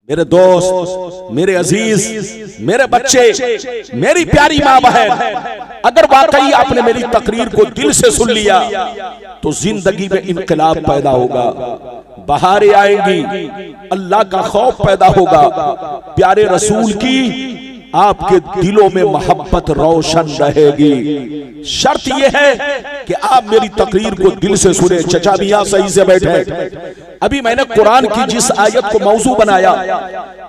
मेरे दोस्त, मेरे अजीज, मेरे बच्चे, मेरी प्यारी माँ बहन, अगर वाकई आपने मेरी तकरीर को दिल से सुन लिया तो जिंदगी में इनकलाब पैदा होगा, बहारें आएंगी, अल्लाह का खौफ पैदा होगा, प्यारे रसूल की आपके दिलों में मोहब्बत रोशन रहेगी। शर्त यह है कि आप मेरी तकरीर को दिल से सुने। चचा भी यहाँ सही से बैठे। अभी मैंने कुरान की जिस आयत को मौजू बनाया,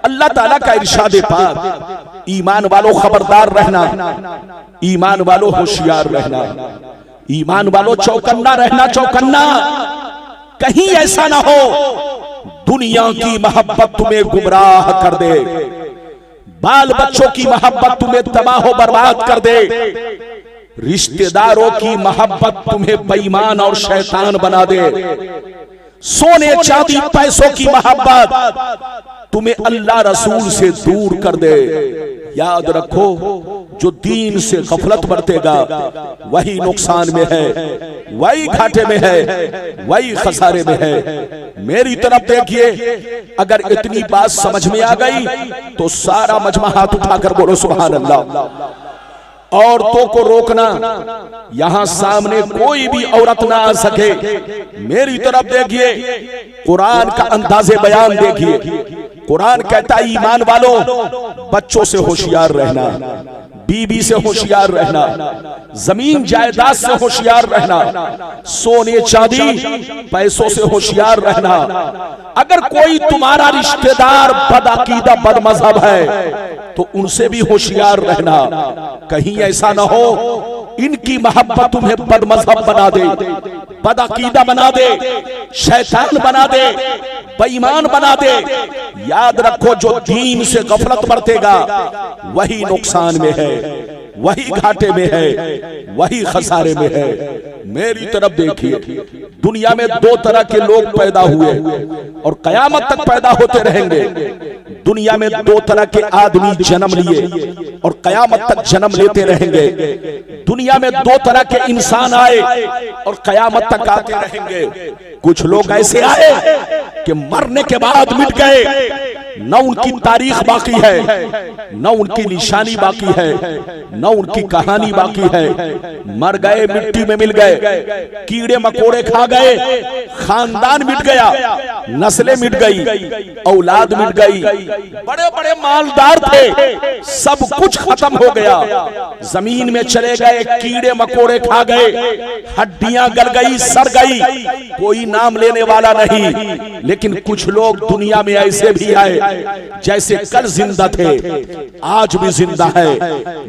अल्लाह ताला का इरशाद पाक, ईमान वालों खबरदार रहना, ईमान वालों होशियार रहना, ईमान वालों चौकन्ना रहना, चौकन्ना। कहीं ऐसा ना हो दुनिया की मोहब्बत तुम्हें गुमराह कर दे, बाल बच्चों की मोहब्बत तुम्हें तबाह बर्बाद कर दे, रिश्तेदारों की मोहब्बत तुम्हें बेईमान और शैतान बना दे, सोने चांदी पैसों की मोहब्बत तुम्हें अल्लाह रसूल से दूर कर दे। याद रखो, जो दीन से गफलत बरतेगा वही नुकसान में है, वही घाटे में है, वही खसारे में है। मेरी तरफ देखिए, अगर इतनी बात समझ में आ गई तो सारा मजमा हाथ उठाकर बोलो सुभान अल्लाह। औरतों को रोकना, यहां सामने कोई भी औरत ना आ सके। मेरी तरफ देखिए, कुरान का अंदाज़े बयान देखिए। कुरान कहता है ईमान वालों बच्चों से होशियार रहना, बीबी से होशियार रहना, जमीन जायदाद से होशियार रहना, सोने चांदी पैसों से होशियार रहना। अगर कोई तुम्हारा रिश्तेदार बदअकीदा बदमज़हब है तो उनसे भी होशियार रहना। कहीं ऐसा ना हो इनकी मोहब्बत तुम्हें बदमज़हब बना दे, बदअकीदा बना दे, शैतान बना दे, बेईमान बना दे। याद रखो, जो दीन से गफलत बरतेगा वही नुकसान में है, वही घाटे में है, वही खसारे में है। मेरी तरफ देखिए, दुनिया में दो तरह के लोग पैदा हुए और कयामत तक पैदा होते रहेंगे। दुनिया में दो तरह के आदमी जन्म लिए और कयामत तक जन्म लेते रहेंगे। दुनिया में दो तरह के इंसान आए और कयामत तक आते रहेंगे। कुछ लोग ऐसे आए कि मरने के बाद मिट गए, न उनकी तारीख बाकी है, न उनकी निशानी बाकी है, न उनकी कहानी बाकी है। मर गए, मिट्टी में मिल गए, कीड़े मकोड़े खा गए, खानदान मिट गया, नस्लें मिट गई, औलाद मिट गई, बड़े बड़े मालदार थे, सब कुछ खत्म हो गया। जमीन में चले गए, कीड़े मकोड़े खा गए, हड्डियां गल गई, सड़ गई, कोई नाम लेने वाला नहीं। लेकिन कुछ लोग दुनिया में ऐसे भी आए जैसे कल जिंदा थे आज भी जिंदा है,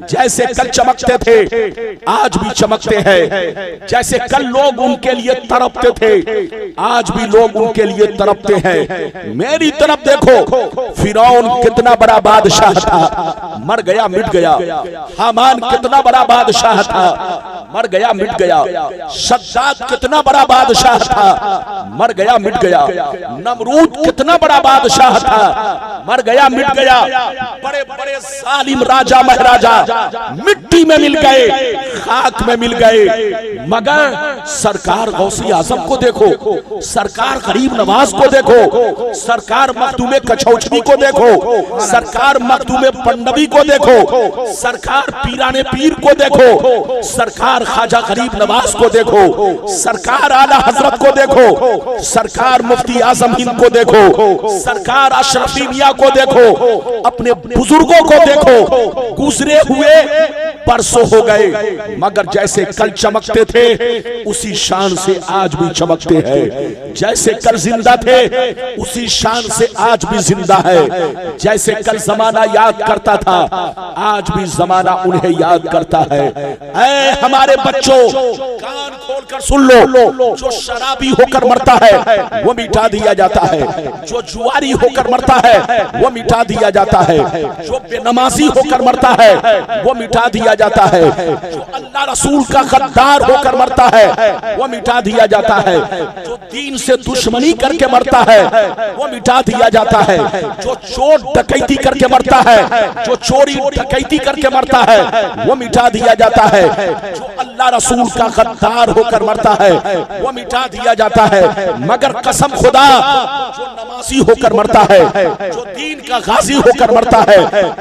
जैसे कल चमकते थे आज भी चमकते हैं, जैसे कल लोग उनके लिए तड़पते थे आज भी लोग उनके लिए तड़पते हैं। मेरी तरफ देखो, फिरौन कितना बड़ा बादशाह था, मर गया मिट गया। हामान कितना बड़ा बादशाह था, मर गया मिट गया। शद्दाद कितना बड़ा बादशाह था, मर गया मिट गया। नमरूद कितना बड़ा बादशाह था, मर गया मिट गया। बड़े बड़े जालिम राजा महाराजा मिट्टी में मिल गए, खाक में मिल गए। मगर सरकार गौसी आजम को देखो, सरकार गरीब नवाज को देखो, सरकार मखदूम कछौचनी को देखो, सरकार मखदूम पंडवी को देखो, सरकार पीराने पीर को देखो, सरकार ख्वाजा गरीब नवाज को देखो, सरकार आला हजरत को देखो, सरकार मुफ्ती आजम हिंद को देखो, सरकार अशरफी मियां को देखो, अपने बुजुर्गों को देखो। गुजरे हुए परसों हो गए, मगर जैसे कल चमकते थे उसी शान से आज भी चमकते हैं। जैसे कल जिंदा थे उसी शान से आज भी जिंदा है। जैसे कल जमाना याद करता था आज भी जमाना उन्हें याद करता है। ऐ हमारे बच्चों, कान खोलकर सुन लो, जो शराबी होकर मरता है वो मिटा दिया जाता है, जो जुआरी होकर मरता है वो मिटा दिया जाता है, जो बेनमाजी होकर मरता है वो मिटा दिया जाता है, जो अल्लाह रसूल का गद्दार होकर मरता है वो मिटा दिया जाता है, जो दीन से दुश्मनी करके मरता है वो मिटा दिया जाता है, जो चोर डकैती करके मरता है, जो चोरी डकैती करके मरता है वो मिटा दिया जाता है, जो अल्लाह रसूल का गद्दार होकर मरता है वो मिटा दिया जाता है। मगर कसम खुदा, जो नमाजी होकर मरता है जो दीन का गाजी होकर मरता है,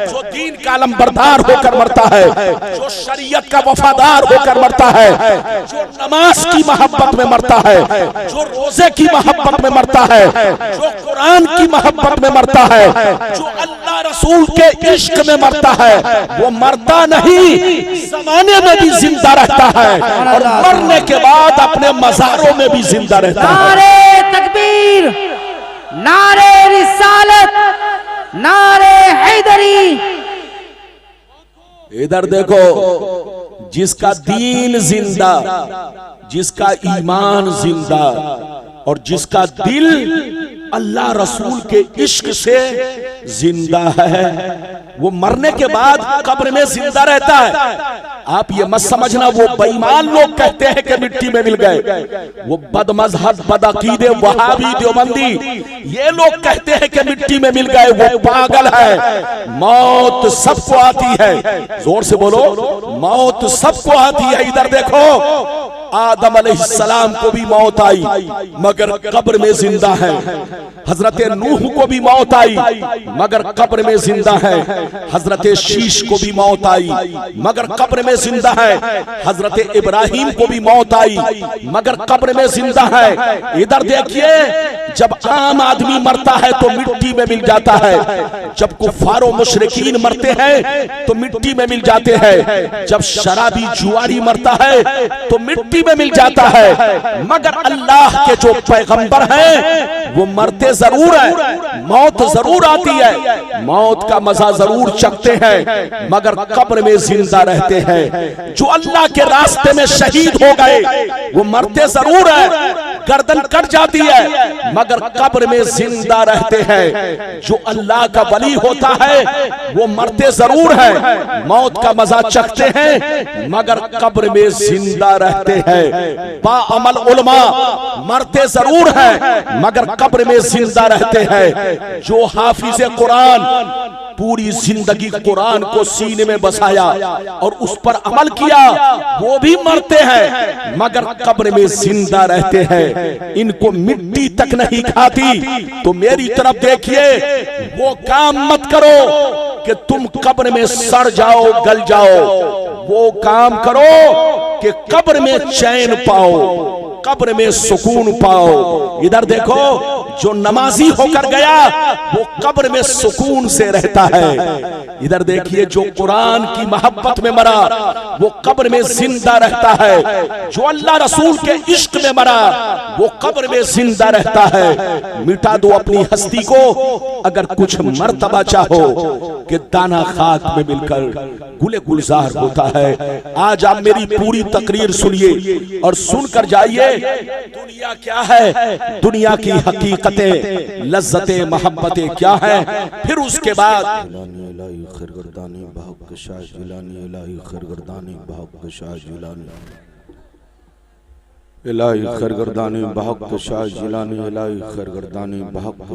जो दीन का अलमबरदार होकर मरता है, जो शरीयत का वफादार होकर मरता है, जो नमाज की मोहब्बत में मरता है, जो रोजे की मोहब्बत में मरता है, जो कुरान की मोहब्बत में मरता है, जो अल्लाह रसूल के इश्क में मरता है, वो मरता नहीं, जमाने में भी जिंदा रहता है और मरने के बाद अपने मज़ारों में भी जिंदा रहता है। नारे तकबीर, नारे रिसालत, नारे हैदरी। इधर देखो, जिसका दीन जिंदा, जिसका ईमान जिंदा और जिसका दिल अल्लाह रसूल के इश्क से जिंदा है, वो मरने के बाद कब्र में जिंदा रहता है। आप ये मत समझना वो बेईमान लोग कहते हैं कि मिट्टी में मिल गए, वो बदमजहब बदअकीदे वहाबी देवबंदी ये लोग कहते हैं कि मिट्टी में मिल गए, वो पागल है। मौत सबको आती है, जोर से बोलो, मौत सबको आती है। इधर देखो, आदम अलैहिस्सलाम को भी मौत आई मगर कब्र में जिंदा है। हजरत नूह को भी मौत आई मगर कब्र में जिंदा है। हजरत शीश को भी मौत आई मगर कब्र में जिंदा है। हजरत इब्राहिम को भी मौत आई मगर कब्र में जिंदा है। इधर देखिए, जब आम आदमी मरता है तो मिट्टी में मिल जाता है, जब कुफारो मुशरिकीन मरते हैं तो मिट्टी में मिल जाते हैं, जब शराबी जुआरी मरता है तो मिट्टी में मिल जाता है। मगर अल्लाह के जो पैगंबर हैं वो मरते जरूर है, मौत जरूर आती है, मौत का मजा जरूर चखते हैं मगर कब्र में जिंदा रहते हैं। जो अल्लाह के रास्ते में शहीद हो गए वो मरते जरूर है, गर्दन कट जाती है मगर कब्र में जिंदा रहते हैं। जो अल्लाह का वली होता है वो मरते जरूर है, मौत का मजा चखते हैं मगर कब्र में जिंदा रहते हैं। बाअमल उलमा मरते जरूर हैं मगर कब्र में जिंदा रहते हैं। जो हाफिज कुरान पूरी जिंदगी कुरान को सीने में बसाया और उस पर अमल किया वो भी मरते हैं मगर कब्र में जिंदा रहते हैं। इनको मिट्टी तक नहीं खाती। तो मेरी तरफ देखिए, वो काम मत करो कि तुम कब्र में सड़ जाओ, गल जाओ। वो काम करो कि कब्र में चैन पाओ, कब्र में सुकून पाओ। इधर देखो, जो नमाजी होकर गया वो कब्र में सुकून से रहता है। इधर देखिए, जो कुरान की मोहब्बत में मरा वो कब्र में जिंदा रहता है। जो अल्लाह रसूल के इश्क में मरा वो कब्र में जिंदा रहता है। मिटा दो अपनी हस्ती को अगर कुछ मर्तबा चाहो कि दाना खाक में मिलकर गुले गुलजार होता है। आज आप मेरी पूरी तकरीर सुनिए और सुनकर जाइए दुनिया क्या है, दुनिया की हकीकतें, लज्जतें, मोहब्बतें क्या है। फिर उसके बाद इलाही खरगर्दानी बहक शाह जिलानी इलाही खरगर्दानी बहक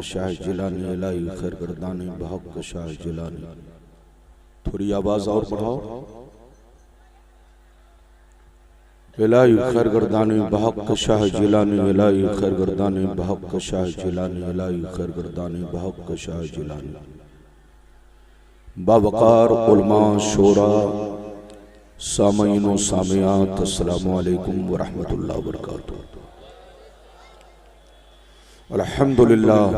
शाह जिलानी इलाही खरगर्दानी बहक शाह जिलानी। थोड़ी आवाज और बढ़ाओ। इलाही खरगर्दानी बहक शाह जिलानी इलाही खरगर्दानी बहक शाह जिलानी इलाही खरगर्दानी बहक शाह जिलानी। बावकार उलमा शोरा सामईन व सामियात, अस्सलामु अलैकुम व रहमतुल्लाहि व बरकातुहू। अल्हम्दुलिल्लाह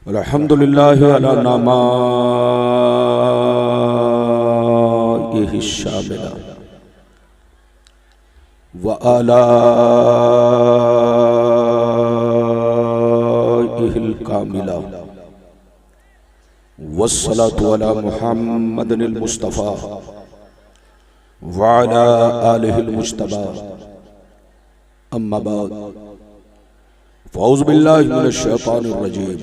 अल्हम्दुलिल्लाह अला नामाइहि शामिला व आलाइहिल कामिला वस्सलातु अला मुहम्मदिल मुस्तफ़ा वाला आलिहिल मुज्तबा। अम्मा बाद, फ़ौज़ु बिल्लाहि मिनश शैतानिर रजीम।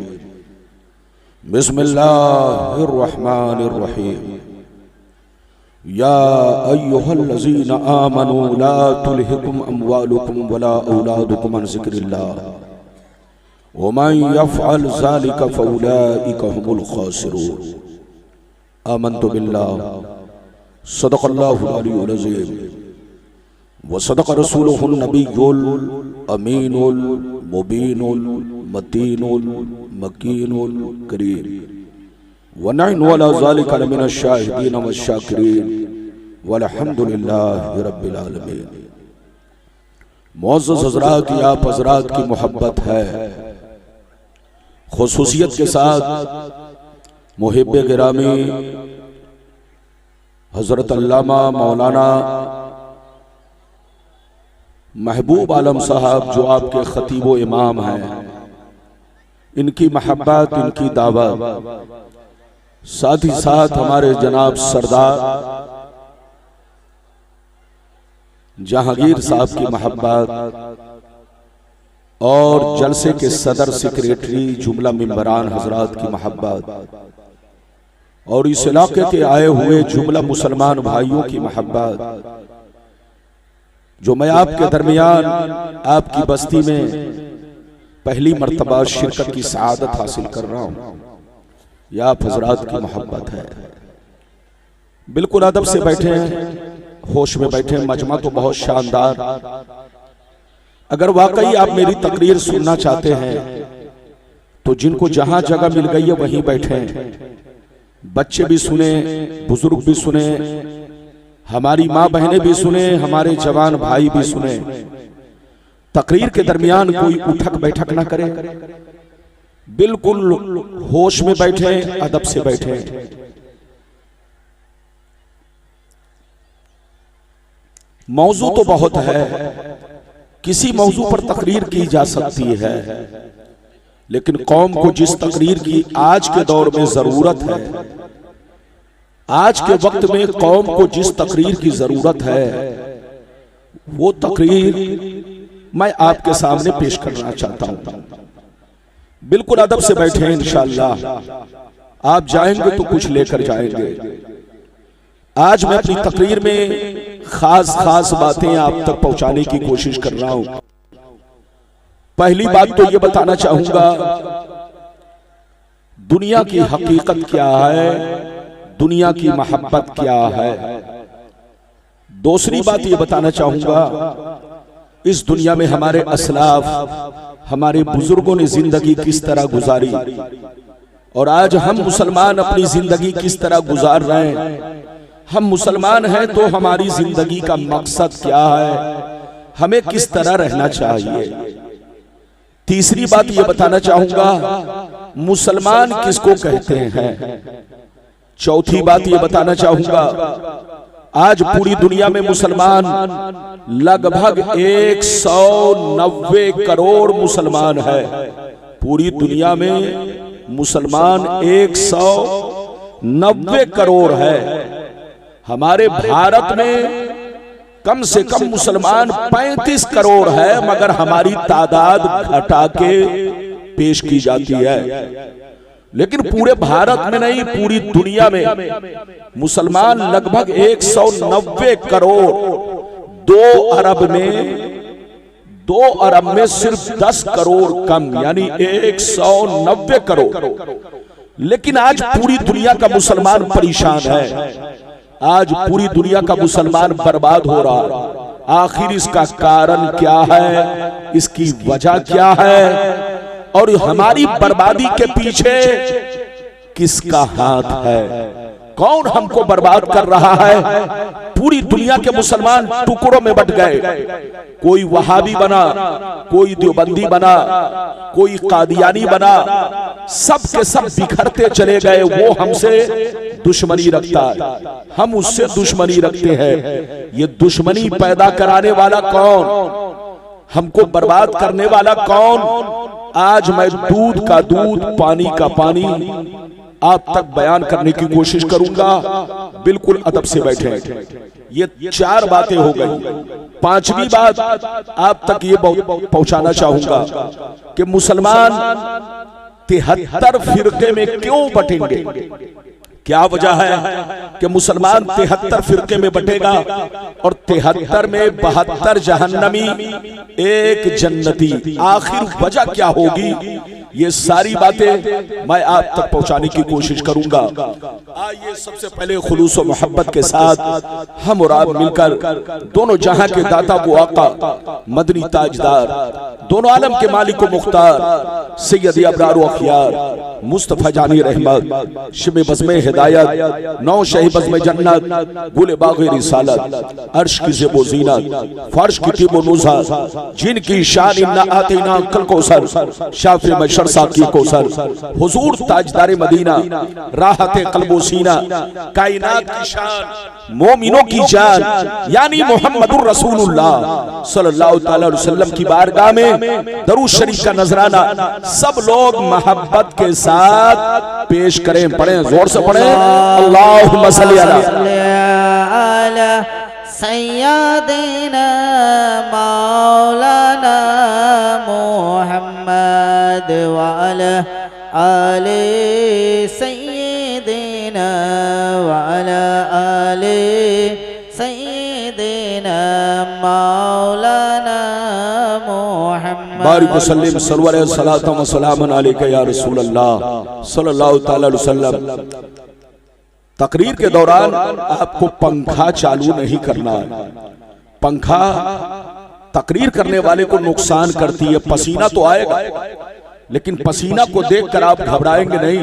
बिस्मिल्लाहिर रहमानिर रहीम। या अय्युहल्लज़ीना आमनू ला तुल्हिकुम अम्वालुकुम वला औलादुकुम अन ज़िक्रिल्लाह वमन यफ़अल ज़ालिका फ़उलाइका हुमुल ख़ासिरून। आमन्तु बिल्लाह सदक़ल्लाहुल अलियुल अज़ीम व सदक़ रसूलुहुन नबियुल अमीनुल मुबीनुल मतीनुल मकीनुल करीम व नहनु अला ज़ालिका लमिनश शाहिदीन वश्शाकिरीन वल्हम्दुलिल्लाहि रब्बिल आलमीन। मुअज़्ज़ज़ हज़रात, ये आप हज़रात की मोहब्बत है, खुसूसियत के साथ मुहिब्बे गिरामी हज़रत अल्लामा मौलाना महबूब आलम साहब जो आपके खतीब व इमाम हैं, इनकी मोहब्बत, इनकी दावत, साथ ही साथ हमारे जनाब सरदार जहांगीर साहब की मोहब्बत और जलसे के सदर सेक्रेटरी जुमला मेंबरान हजरात की मोहब्बत और इस इलाके के आए हुए जुमला मुसलमान भाइयों की मोहब्बत जो मैं आपके दरमियान आपकी बस्ती में पहली मर्तबा शिरकत की सआदत हासिल कर रहा हूं, यह आप हजरात की मोहब्बत है। बिल्कुल अदब से बैठे हैं, होश में बैठे हैं, मजमा तो बहुत शानदार। अगर वाकई आप मेरी तकरीर सुनना चाहते हैं तो जिनको जहां जगह मिल गई है वहीं बैठे हैं, बच्चे भी सुने, बुजुर्ग भी सुने, हमारी माँ बहनें भी सुने, हमारे जवान भाई भी सुने। तकरीर के दरमियान कोई उठक बैठक ना करे, बिल्कुल होश में बैठे, अदब से बैठे। मौजू तो बहुत है, किसी मौजू पर तकरीर की जा सकती है, लेकिन कौम को जिस तकरीर की आज के दौर में जरूरत है, आज के वक्त में कौम को जिस तकरीर की जरूरत है, वो तकरीर मैं आपके सामने पेश करना चाहता हूं। बिल्कुल अदब से बैठे हैं, इंशाअल्लाह आप जाएंगे तो कुछ लेकर जाएंगे। आज मैं अपनी तकरीर में खास खास बातें आप तक पहुंचाने की कोशिश कर रहा हूं। पहली बात तो ये बताना चाहूंगा, दुनिया की हकीकत क्या है, दुनिया की मोहब्बत क्या है। दूसरी बात ये बताना चाहूंगा, इस दुनिया में हमारे असलाफ, हमारे बुजुर्गों ने जिंदगी किस तरह गुजारी और आज हम मुसलमान अपनी जिंदगी किस तरह गुजार रहे हैं। हम मुसलमान हैं तो हमारी जिंदगी का मकसद क्या है, हमें किस तरह रहना चाहिए। तीसरी बात ये बताना चाहूंगा, मुसलमान किसको कहते हैं। चौथी बात ये बताना चाहूंगा, आज पूरी दुनिया में मुसलमान लगभग 190 करोड़ मुसलमान है। पूरी दुनिया में मुसलमान 190 करोड़ है। हमारे भारत में कम से कम मुसलमान 35 करोड़ है, मगर हमारी तादाद घटा के पेश की जाती है। लेकिन पूरे भारत में नहीं, पूरी दुनिया में मुसलमान लगभग 190 करोड़। 2 अरब में सिर्फ 10 करोड़ कम, यानी 190 करोड़। लेकिन आज पूरी दुनिया का मुसलमान परेशान है, आज पूरी दुनिया का मुसलमान बर्बाद हो रहा है। आखिर इसका कारण क्या है, इसकी वजह क्या है और हमारी बर्बादी के पीछे किसका हाथ है, कौन हमको बर्बाद कर रहा है। पूरी दुनिया के मुसलमान टुकड़ों में बट गए, कोई वहाबी बना, कोई देवबंदी बना, कोई कादियानी बना, सब के सब बिखरते चले गए। वो हमसे दुश्मनी रखता है, हम उससे दुश्मनी रखते हैं। ये दुश्मनी पैदा कराने वाला कौन, हमको बर्बाद करने वाला कौन। आज मैं दूध का दूध, पानी का पानी आप तक बयान करने की कोशिश करूंगा। बिल्कुल अदब से बैठे। ये 4 बातें हो गई। 5वीं बात आप तक ये पहुंचाना चाहूंगा कि मुसलमान 73 फिरके में क्यों बटेंगे। क्या वजह है कि मुसलमान 73 फिरके में बटेगा और 73 में 72 जहन्नमी, 1 जन्नती। आखिर वजह क्या होगी ये सारी बातें मैं आप तक पहुंचाने की कोशिश करूंगा। आइए सबसे पहले खुलूस व मोहब्बत के साथ हम और आप मिलकर दोनों जहां के दाता को आका मदनी ताजदार, दोनों आलम के मालिक व मुख्तार सैयद अबरार व अखियार मुस्तफा जानी रहमत शिब बज़्म हिदायत नौ शही बज़्म जन्नत गुल बाग़ रिसालत अर्श की ज़ेबो ज़ीनत फर्श की तिबो नुज़ा जिनकी शान इन्ना आतीना कल कौसर शाफ़ी मशर साकी कौसर हुजूर ताजदार मदीना राहत क़ल्बो सीना कायनात की शान मोमिनों की जान यानी मोहम्मदुर रसूलुल्लाह सल्लल्लाहु अलैहि वसल्लम की बारगाह में दरूद शरीफ का नजराना सब लोग मोहब्बत के साथ पेश करें। पढ़ें, जोर से पढ़ें। अल्लाहुम्मा सल्ली अला सय्यदना मौलाना मुहम्मद व अला आले सय्यदना व अला आले सय्यदना मौलाना मुहम्मद बारिक वसल्लम सरवर सलातो व सलामन अलैका या रसूल अल्लाह सल्लल्लाहु अलैहि वसल्लम। तकरीर के दौरान आपको पंखा चालू नहीं करना है। पंखा तकरीर करने वाले को नुकसान करती है। पसीना तो आएगा, लेकिन पसीना को देखकर आप घबराएंगे नहीं।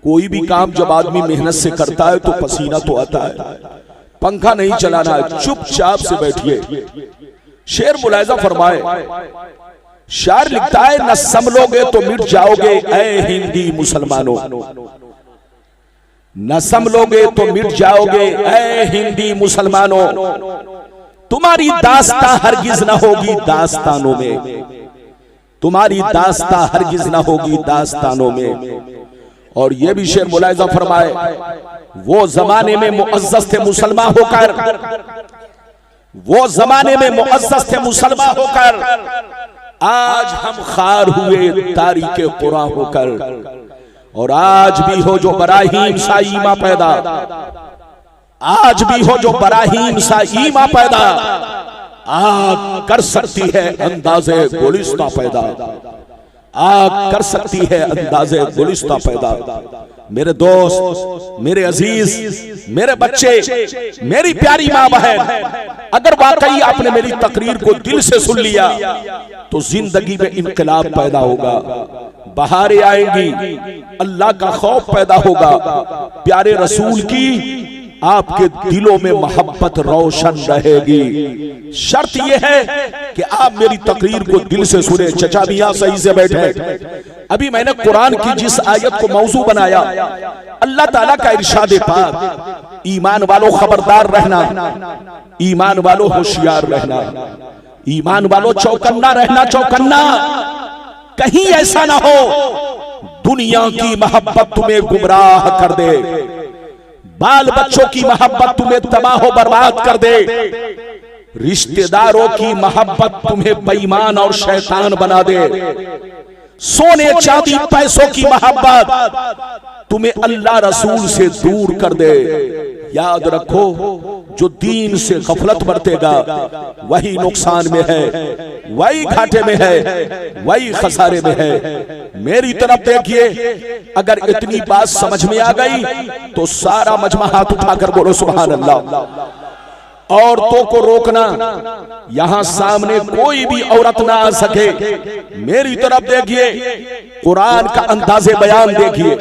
कोई भी काम जब आदमी मेहनत से करता है तो पसीना तो आता है। पंखा नहीं चलाना है, चुपचाप से बैठिए। शेर मुलाहिजा फरमाए, शायर लिखता है न संभलोगे तो मिट जाओगे ऐ हिंदी मुसलमानों, न संभलोगे तो मिट जाओगे ऐ हिंदी मुसलमानों, तुम्हारी दास्तां हरगिज न होगी दास्तानों में, तुम्हारी दास्तां हरगिज न होगी दास्तानों में। और ये भी शेर मुलाहिजा फरमाए, वो जमाने में मुअज़्ज़ज़ थे मुसलमान होकर, वो जमाने में मुअज़्ज़ज़ थे मुसलमान होकर, आज हम खार हुए तारीके कुरान होकर। और आज भी हो जो बराहीम सा ईमा पैदा, आज भी हो जो बराहीम सा ईमा पैदा, आग कर सकती है अंदाज़े गुलिस्ता पैदा, आग कर सकती है अंदाज़े गुलिस्ता पैदा। मेरे दोस्त, मेरे अजीज, मेरे बच्चे, मेरी प्यारी माँ बहन, अगर वाकई आपने मेरी तकरीर को दिल से सुन लिया तो जिंदगी में इनकलाब पैदा होगा, बहारें आएंगी, अल्लाह का खौफ पैदा होगा, प्यारे रसूल की आपके दिलों में मोहब्बत रोशन रहेगी। शर्त यह है कि आप मेरी तकरीर को दिल से सुने। चचा भी यहां सही से बैठे। अभी मैंने कुरान की जिस आयत को मौजू बनाया, अल्लाह ताला का इरशाद पाक, ईमान वालों खबरदार रहना, ईमान वालों होशियार रहना, ईमान वालों चौकन्ना रहना, चौकन्ना। कहीं ऐसा ना हो दुनिया की मोहब्बत तुम्हें गुमराह कर दे, बाल बच्चों की मोहब्बत तुम्हें तबाह बर्बाद कर दे, रिश्तेदारों की मोहब्बत तुम्हें बेईमान और शैतान बना दे, सोने चांदी पैसों की मोहब्बत तुम्हें अल्लाह रसूल से दूर कर दे। याद रखो, जो दीन से गफलत बरतेगा वही नुकसान में है, वही घाटे में है, वही खसारे में है। मेरी तरफ देखिए, अगर इतनी बात समझ में आ गई तो सारा मजमा हाथ उठाकर बोलो सुभान अल्लाह। औरतों को रोकना, यहां सामने कोई भी औरत ना आ सके। मेरी तरफ देखिए, कुरान का अंदाज़े बयान देखिए।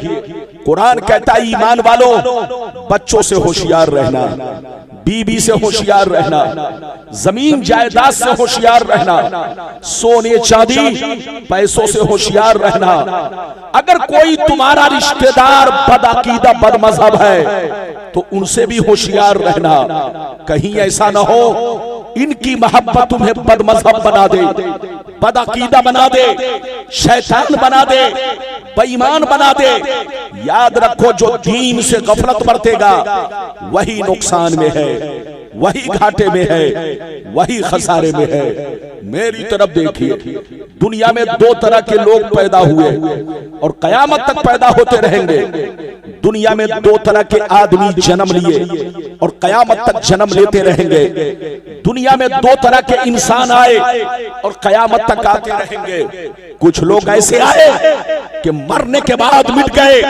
कुरान कहता है ईमान वालों बच्चों से होशियार रहना, बीबी से होशियार रहना, जमीन जायदाद से होशियार रहना, सोने चांदी पैसों से होशियार रहना। अगर कोई तुम्हारा रिश्तेदार बदअकीदा बदमज़हब है तो उनसे भी होशियार रहना। कहीं ऐसा ना हो इनकी मोहब्बत तुम्हें बदमज़हब बना दे, बदअकीदा बना दे, शैतान बना दे, बेईमान बना दे। याद रखो, जो दीन से गफलत बरतेगा वही नुकसान में है। वही घाटे में है, वही खसारे में है। मेरी तरफ देखिए, दुनिया में दो तरह के लोग पैदा हुए और कयामत तक पैदा होते रहेंगे। दुनिया में दो तरह के आदमी जन्म लिए और कयामत तक जन्म लेते रहेंगे। दुनिया में दो तरह के इंसान आए और कयामत तक आते रहेंगे। कुछ लोग ऐसे आए कि मरने के बाद मिट गए,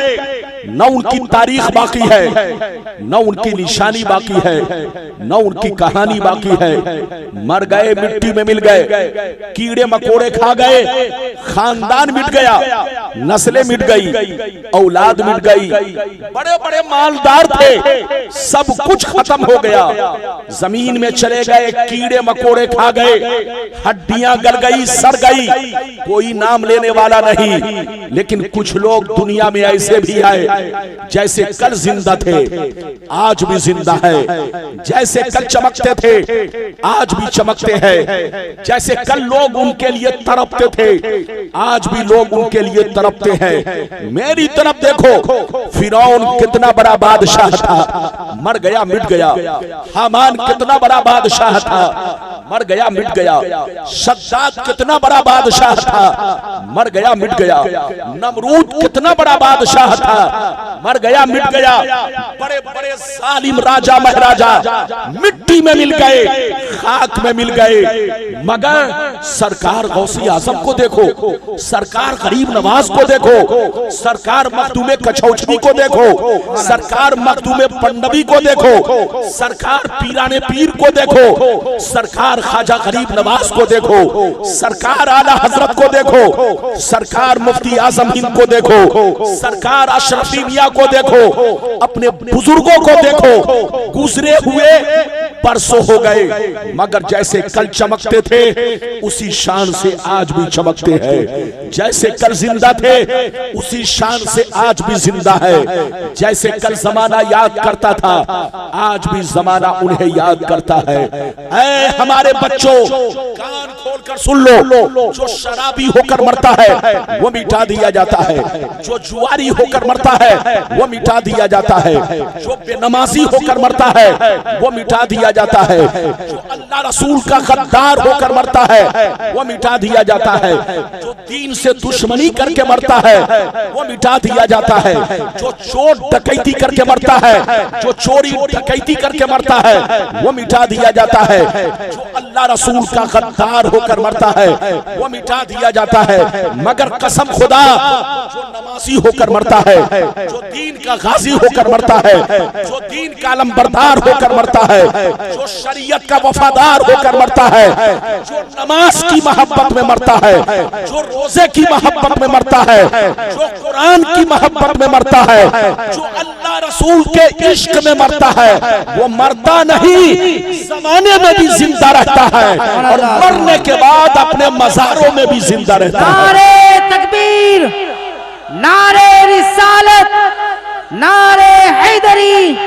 न उनकी तारीख बाकी है, न उनकी निशानी बाकी है, न उनकी कहानी बाकी है। मर गए, मिट्टी में मिल गए, कीड़े मकोड़े खा गए, खानदान मिट गया, नस्लें मिट गई, औलाद मिट गई। बड़े बड़े मालदार थे, सब कुछ खत्म हो गया, जमीन में चले गए, कीड़े मकोड़े खा गए, हड्डियां गल गई, सड़ गई, कोई नाम लेने वाला नहीं। लेकिन कुछ लोग दुनिया में ऐसे भी आए जैसे कल जिंदा थे, आज भी जिंदा है, जैसे कल चमकते थे आज भी चमकते हैं, जैसे कल लोग उनके लिए तड़पते थे आज भी लोग उनके लिए तड़पते हैं। मेरी तरफ देखो, फिरौन कितना बड़ा बादशाह था, मर गया मिट गया। हामान कितना बड़ा बादशाह था, मर गया मिट गया। शद्दाद कितना बड़ा बादशाह था, मर गया मिट गया। नमरूद कितना बड़ा बादशाह था, मर गया मिट गया। बड़े बड़े जालिम राजा महाराजा मिट्टी में मिल गए, खाक में मिल गए। मगर सरकार गौसी आजम को देखो, सरकार गरीब नवाज को देखो, सरकार मखदूम कछौचनी को देखो, सरकार मखदूम पंडवी को देखो, सरकार पीराने पीर को देखो, सरकार ख्वाजा गरीब नवाज को देखो, सरकार आला हजरत को देखो, सरकार मुफ्ती आजम हिंद को देखो, सरकार अशरफी मियां को देखो, अपने बुजुर्गों को देखो। गुजरे हुए परसों हो गए, मगर जैसे कल चमकते थे उसी शान से आज भी चमकते हैं। जैसे कल जिंदा थे उसी शान से आज भी जिंदा है। जैसे कल जमाना याद करता था आज भी जमाना उन्हें याद करता है। ऐ हमारे बच्चों, कान खोलकर सुन लो, जो शराबी होकर मरता है वो मिटा दिया जाता है, जो जुआरी होकर मरता है वो मिटा दिया जाता है, जो बेनमाजी होकर मरता है वो मिटा दिया जाता है, जो अल्लाह रसूल का गद्दार होकर मरता है वो मिटा दिया जाता है, जो दीन से दुश्मनी करके मरता है वो मिटा दिया जाता है, जो चोर डकैती करके मरता है, जो चोरी डकैती करके मरता है वो मिटा दिया जाता है, जो अल्लाह रसूल का गद्दार होकर मरता है वो मिटा दिया जाता है। मगर कसम खुदा, जो नमाजी होकर मरता है, जो दीन का गाजी होकर मरता है, जो दीन का अलमबरदार होकर मरता है, जो शरीयत का वफादार होकर मरता है, जो नमाज की मोहब्बत में मरता है, जो रोजे की मोहब्बत में मरता है, जो कुरान की मोहब्बत में मरता है, जो अल्लाह रसूल के इश्क में मरता है, वो मरता नहीं, जमाने में भी जिंदा रहता है और मरने के बाद अपने मज़ारों में भी जिंदा रहता है। नारे तकबीर, नारे रिसालत, नारे हैदरी।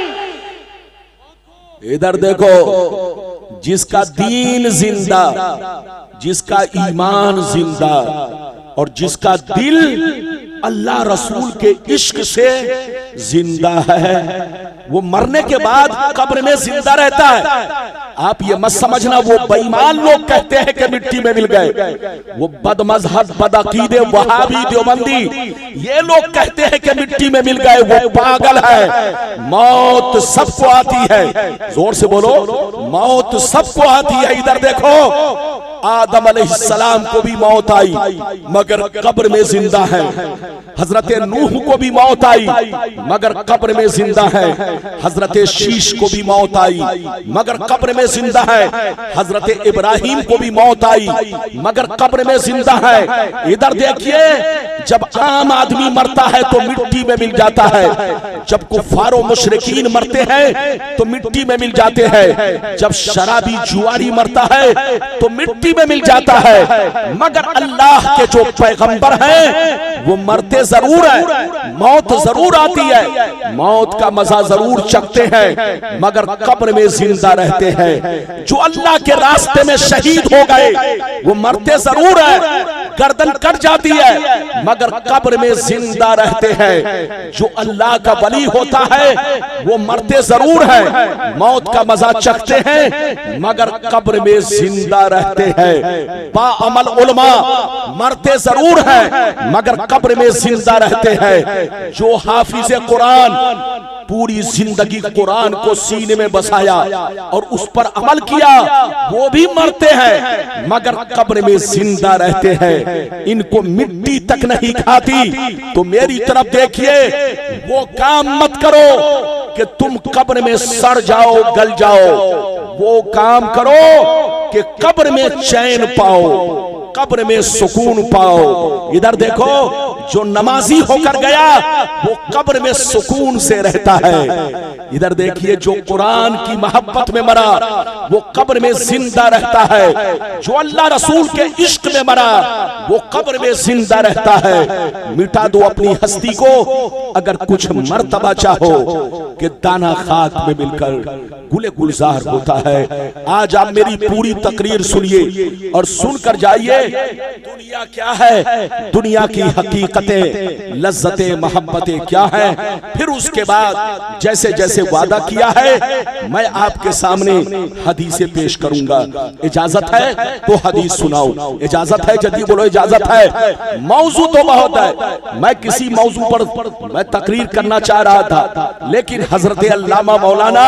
इधर देखो, जिसका दीन जिंदा, जिसका ईमान जिंदा और जिसका दिल अल्लाह रसूल के इश्क से जिंदा है, वो मरने के बाद कब्र में जिंदा रहता है। आप ये मत समझना वो बेईमान लोग कहते हैं कि मिट्टी में मिल गए, वो बदमजहब बदअकीदे वहाबी देवबंदी ये लोग कहते हैं कि मिट्टी में मिल गए, वो पागल है। मौत सबको आती है, जोर से बोलो, मौत सबको आती है। इधर देखो, आदम अलैहिस्सलाम को भी मौत आई मगर कब्र में जिंदा है। हजरत नूह को भी मौत आई मगर कब्र में जिंदा है। हजरत शीश को भी मौत आई मगर कब्र में जिंदा है। हजरत इब्राहिम को भी मौत आई मगर कब्र में जिंदा है। इधर देखिए, जब आम आदमी मरता है तो मिट्टी में मिल जाता है, जब कुफारो मुशरिकीन मरते हैं तो मिट्टी में मिल जाते हैं, जब शराबी जुआरी मरता है तो मिट्टी में मिल जाता है। मगर अल्लाह के जो पैगंबर हैं वो मरते जरूर है, मौत जरूर आती है, मौत का मजा जरूर चखते हैं मगर कब्र में जिंदा रहते हैं। जो अल्लाह के रास्ते में शहीद हो गए वो मरते जरूर है, गर्दन कट जाती है मगर कब्र में जिंदा रहते हैं। जो अल्लाह का वली होता है वो मरते जरूर है, मौत का मजा चखते हैं मगर कब्र में जिंदा रहते हैं। बाअमल उलमा मरते जरूर है मगर कब्र में जिंदा रहते हैं। जो हाफिज कुरान पूरी जिंदगी कुरान को सीने में बसाया और उस पर अमल किया वो भी मरते हैं मगर कब्र में जिंदा रहते हैं। इनको मिट्टी तक नहीं खाती। तो मेरी तरफ देखिए, वो काम मत करो कि तुम कब्र में सड़ जाओ, गल जाओ। वो काम करो कि कब्र में चैन पाओ, कब्र में सुकून पाओ। इधर देखो, जो नमाजी होकर गया वो कब्र में सुकून से रहता है। इधर देखिए, जो कुरान की मोहब्बत में मरा वो कब्र में जिंदा रहता है। जो अल्लाह रसूल के इश्क में मरा वो कब्र में जिंदा रहता है। मिटा दो अपनी हस्ती को अगर कुछ मर्तबा चाहो कि दाना खाक में मिलकर गुले गुलजार होता है। आज आप मेरी पूरी तकरीर सुनिए और सुनकर जाइए दुनिया क्या है, दुनिया की हकीकतें, लज्जतें, मोहब्बतें क्या हैं। फिर उसके बाद जैसे जैसे वादा किया है मैं आपके सामने हदीसें पेश करूंगा। इजाजत है तो हदीस सुनाओ, इजाजत है जल्दी बोलो इजाजत है। मौजू तो बहुत है, मैं किसी मौजू पर मैं तकरीर करना चाह रहा था लेकिन हजरत अल्लामा मौलाना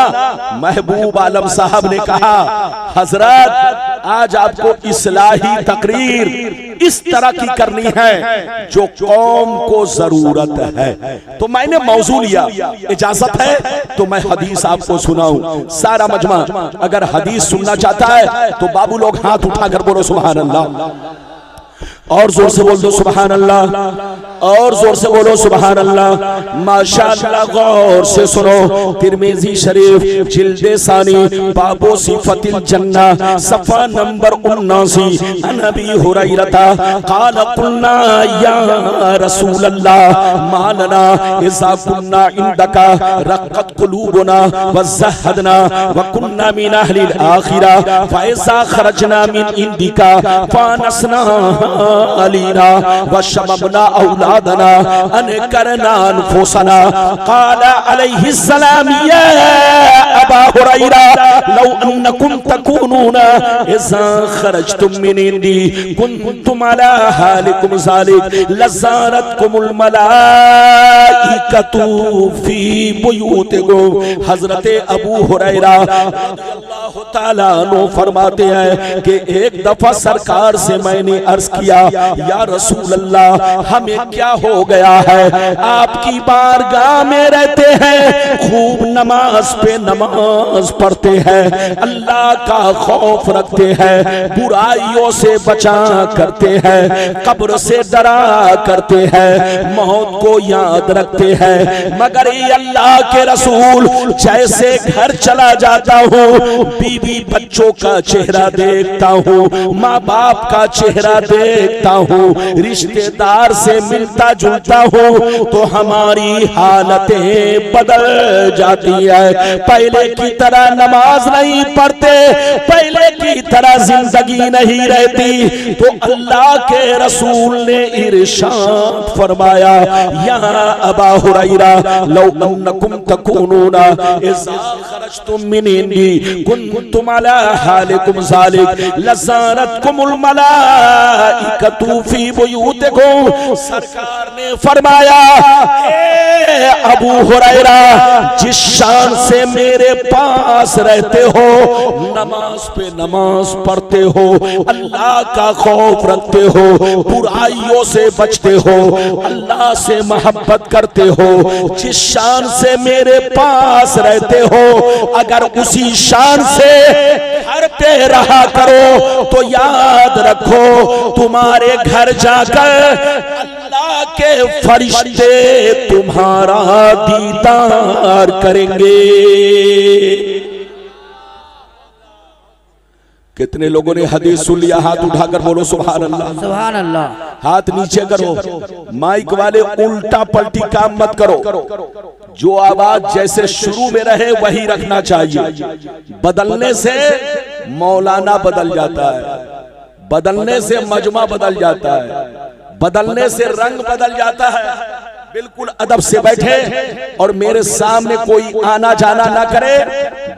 महबूब आलम साहब ने कहा हजरत आज आपको इस्लाही तकरीर इस तरह की करनी है जो कौम को जरूरत है। तो मैंने मौजू लिया, इजाजत है तो मैं हदीस आपको सुनाऊं। सारा मजमा अगर हदीस सुनना चाहता है तो बाबू लोग हाथ उठाकर बोलो सुभान अल्लाह, और जोर से बोल दो सुभान अल्लाह, और जोर से बोलो सुभान अल्लाह। माशाअल्लाह, गौर से सुनो। तिरमिजी शरीफ जिल्दे सानी बाबो सिफतिल जन्ना सफा नंबर 79 अनबी हुरैरा क़ाल कुन्ना या रसूल अल्लाह मालना इज़ा कुन्ना इंदका रक़त कुलूबुना व ज़हदना व कुन्ना मिन अहलिल आखिरा फ इज़ा खरजना मिन इंदिका फानसना अलीना व शममना औलादना अन करना अनफुसना। क़ाल अलैहिस्सलाम या अबा हुरैरा लौ अन्नकुम तकूनूना इज़ा खरजतुम मिन इंदी कुंतुम अला हालिकुम ज़ालिक लज़ारतकुमुल मलाइकतु फी बुयूतिकुम। हज़रत अबू हुरैरा रज़ियल्लाहु ताला अन्हु फरमाते हैं कि एक दफा सरकार से मैंने अर्ज किया या रसूल अल्लाह हमें क्या हो गया है, आपकी बारगाह में रहते हैं, खूब नमाज पे नमाज पढ़ते हैं, अल्लाह का खौफ रखते हैं, बुराइयों से बचा करते हैं, कब्र से डरा करते हैं, मौत को याद रखते हैं। मगर ये अल्लाह के रसूल जैसे घर चला जाता हूँ बीवी बच्चों का चेहरा देखता हूँ, माँ बाप का चेहरा देखता हूँ, रिश्तेदार से मिलता जुलता हूँ तो हमारी हालतें बदल जाती है। पहले की तरह नमाज नहीं पढ़ते, पहले की तरह जिंदगी नहीं रहती। तो अल्लाह के रसूल ने इरशाद फरमाया या अबा हुरैरा लौ अन्नकुम तकूनूना इज़ा खरजतुम मिन इंदी कुंतुम अला हालिकुम ज़ालिक लज़ारतकुमुल मलाइकतु फी बुयूतिकुम। सरकार ने फरमाया ए अबू हुरैरा जिस शान से मेरे पास रहते हो, नमाज पे नमाज पढ़ते हो, अल्लाह का खौफ रखते हो, बुराइयों से बचते हो, अल्लाह से मोहब्बत करते हो, जिस शान से मेरे पास रहते हो अगर उसी शान से घर पे रहा करो तो याद रखो तुम्हारे घर जाकर अल्लाह के फरिश्ते तुम्हारा दीदार करेंगे। कितने लोगों ने हदीस सुन लिया? हाथ उठाकर बोलो सुभान अल्लाह, सुभान अल्लाह। हाथ नीचे करो। माइक वाले उल्टा पलटी काम मत करो, जो आवाज जैसे शुरू में रहे वही रखना चाहिए। बदलने से मौलाना बदल जाता है, बदलने से मजमा बदल जाता है, बदलने से रंग बदल जाता है। बिल्कुल अदब से बैठे और मेरे सामने कोई आना जाना ना करे।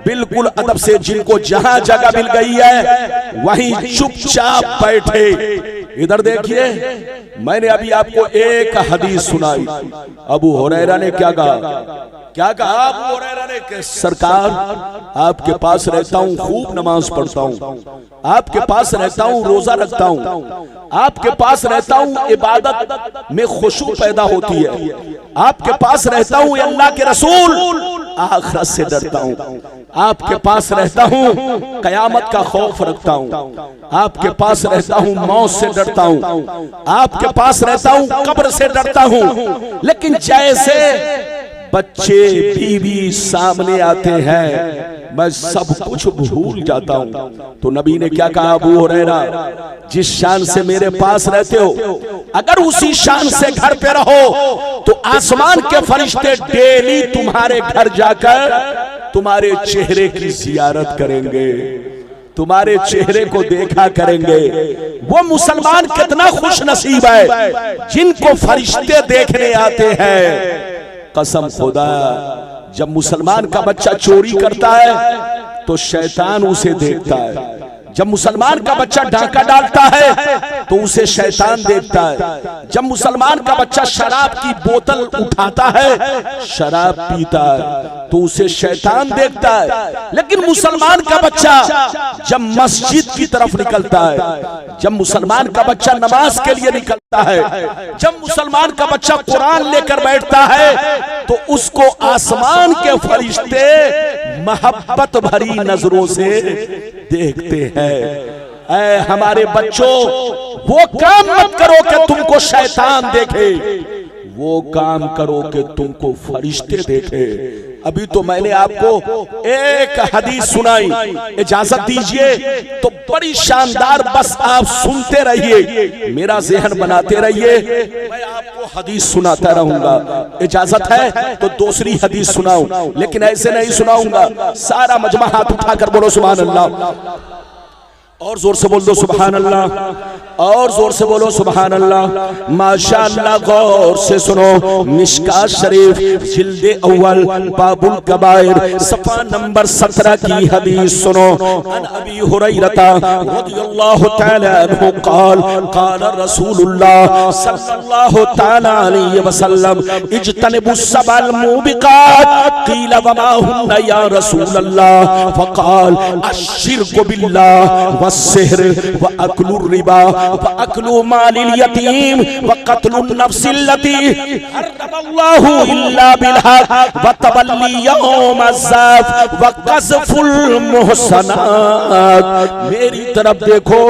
बिल्कुल अदब से, जिनको जहां जगह मिल गई है वहीं चुपचाप बैठे। इधर देखिए, मैंने अभी आपको एक हदीस सुनाई। अबू हुरैरा ने क्या कहा? क्या कहा अबू हुरैरा ने कि सरकार, आपके पास रहता हूं, खूब नमाज पढ़ता हूं, आपके पास रहता हूं, रोजा रखता हूं, आपके पास रहता हूं, इबादत में खुशू पैदा होती है, आपके पास रहता हूं, अल्लाह के रसूल, आखिरत से डरता हूं, आपके पास रहता हूं, कयामत का खौफ रखता हूं, आपके पास रहता हूं, मौत से डरता हूं, आपके पास रहता हूं, कब्र से डरता हूं। लेकिन जैसे बच्चे बीवी सामने आते हैं मैं सब कुछ भूल जाता हूं। तो नबी ने क्या कहा? अबू हुरैरा, जिस शान से मेरे पास रहते हो, अगर उसी शान से घर पे रहो तो आसमान के फरिश्ते डेली तुम्हारे घर जाकर तुम्हारे चेहरे की जियारत करेंगे, तुम्हारे चेहरे को देखा करेंगे। वो मुसलमान कितना खुश नसीब है जिनको फरिश्ते देखने आते हैं। कसम खुदा, जब मुसलमान का बच्चा चोरी करता है तो शैतान उसे देखता है, जब मुसलमान का बच्चा डाका डालता है तो उसे शैतान देखता है, जब मुसलमान का बच्चा शराब की बोतल उठाता है, शराब पीता है तो उसे शैतान देखता है। लेकिन मुसलमान का बच्चा जब मस्जिद की तरफ निकलता है, जब मुसलमान का बच्चा नमाज के लिए निकलता है, जब मुसलमान का बच्चा कुरान लेकर बैठता है तो उसको आसमान के फरिश्ते मोहब्बत भरी नजरों से देखते हैं। ऐ हमारे बच्चों, वो काम मत करो कि तुमको शैतान देखे, वो काम करो कि तुमको फरिश्ते देखे। अभी तो मैंने आपको एक हदीस सुनाई, इजाजत दीजिए तो बड़ी शानदार, बस आप सुनते रहिए, मेरा ज़हन बनाते रहिए, मैं आपको हदीस सुनाता रहूंगा। इजाजत है तो दूसरी हदीस सुनाऊं, लेकिन ऐसे नहीं सुनाऊंगा। सारा मजमा हाथ उठाकर बोलो सुभान अल्लाह, और जोर से बोल दो सुभान अल्लाह, और जोर से बोलो सुभान अल्लाह। माशाअल्लाह, गौर से सुनो। मिशकात शरीफ जिल्दे अव्वल बाबुल कबाइर सफ़ा नंबर 17 की हदीस सुनो। अन अबी हुरैरा रज़ियल्लाहु तआला अन्हु क़ाल क़ाल रसूलुल्लाह सल्लल्लाहु तआला अलैहि वसल्लम इज्तनिबुस सबअल मुबिक़ात क़ील वमा हुन्ना या रसूलल्लाह फ़क़ाल अश्शिरकु बिल्लाह वस्सिहर व अक्लुर रिबा व अक्लु मालिल यतीम व क़त्लुन नफ्सिल्लती हर्रमल्लाहु इल्ला बिल हक़ व तवल्ली यौमज़्ज़ाफ़ व क़ज़फ़ुल मुहसनात। मेरी तरफ देखो,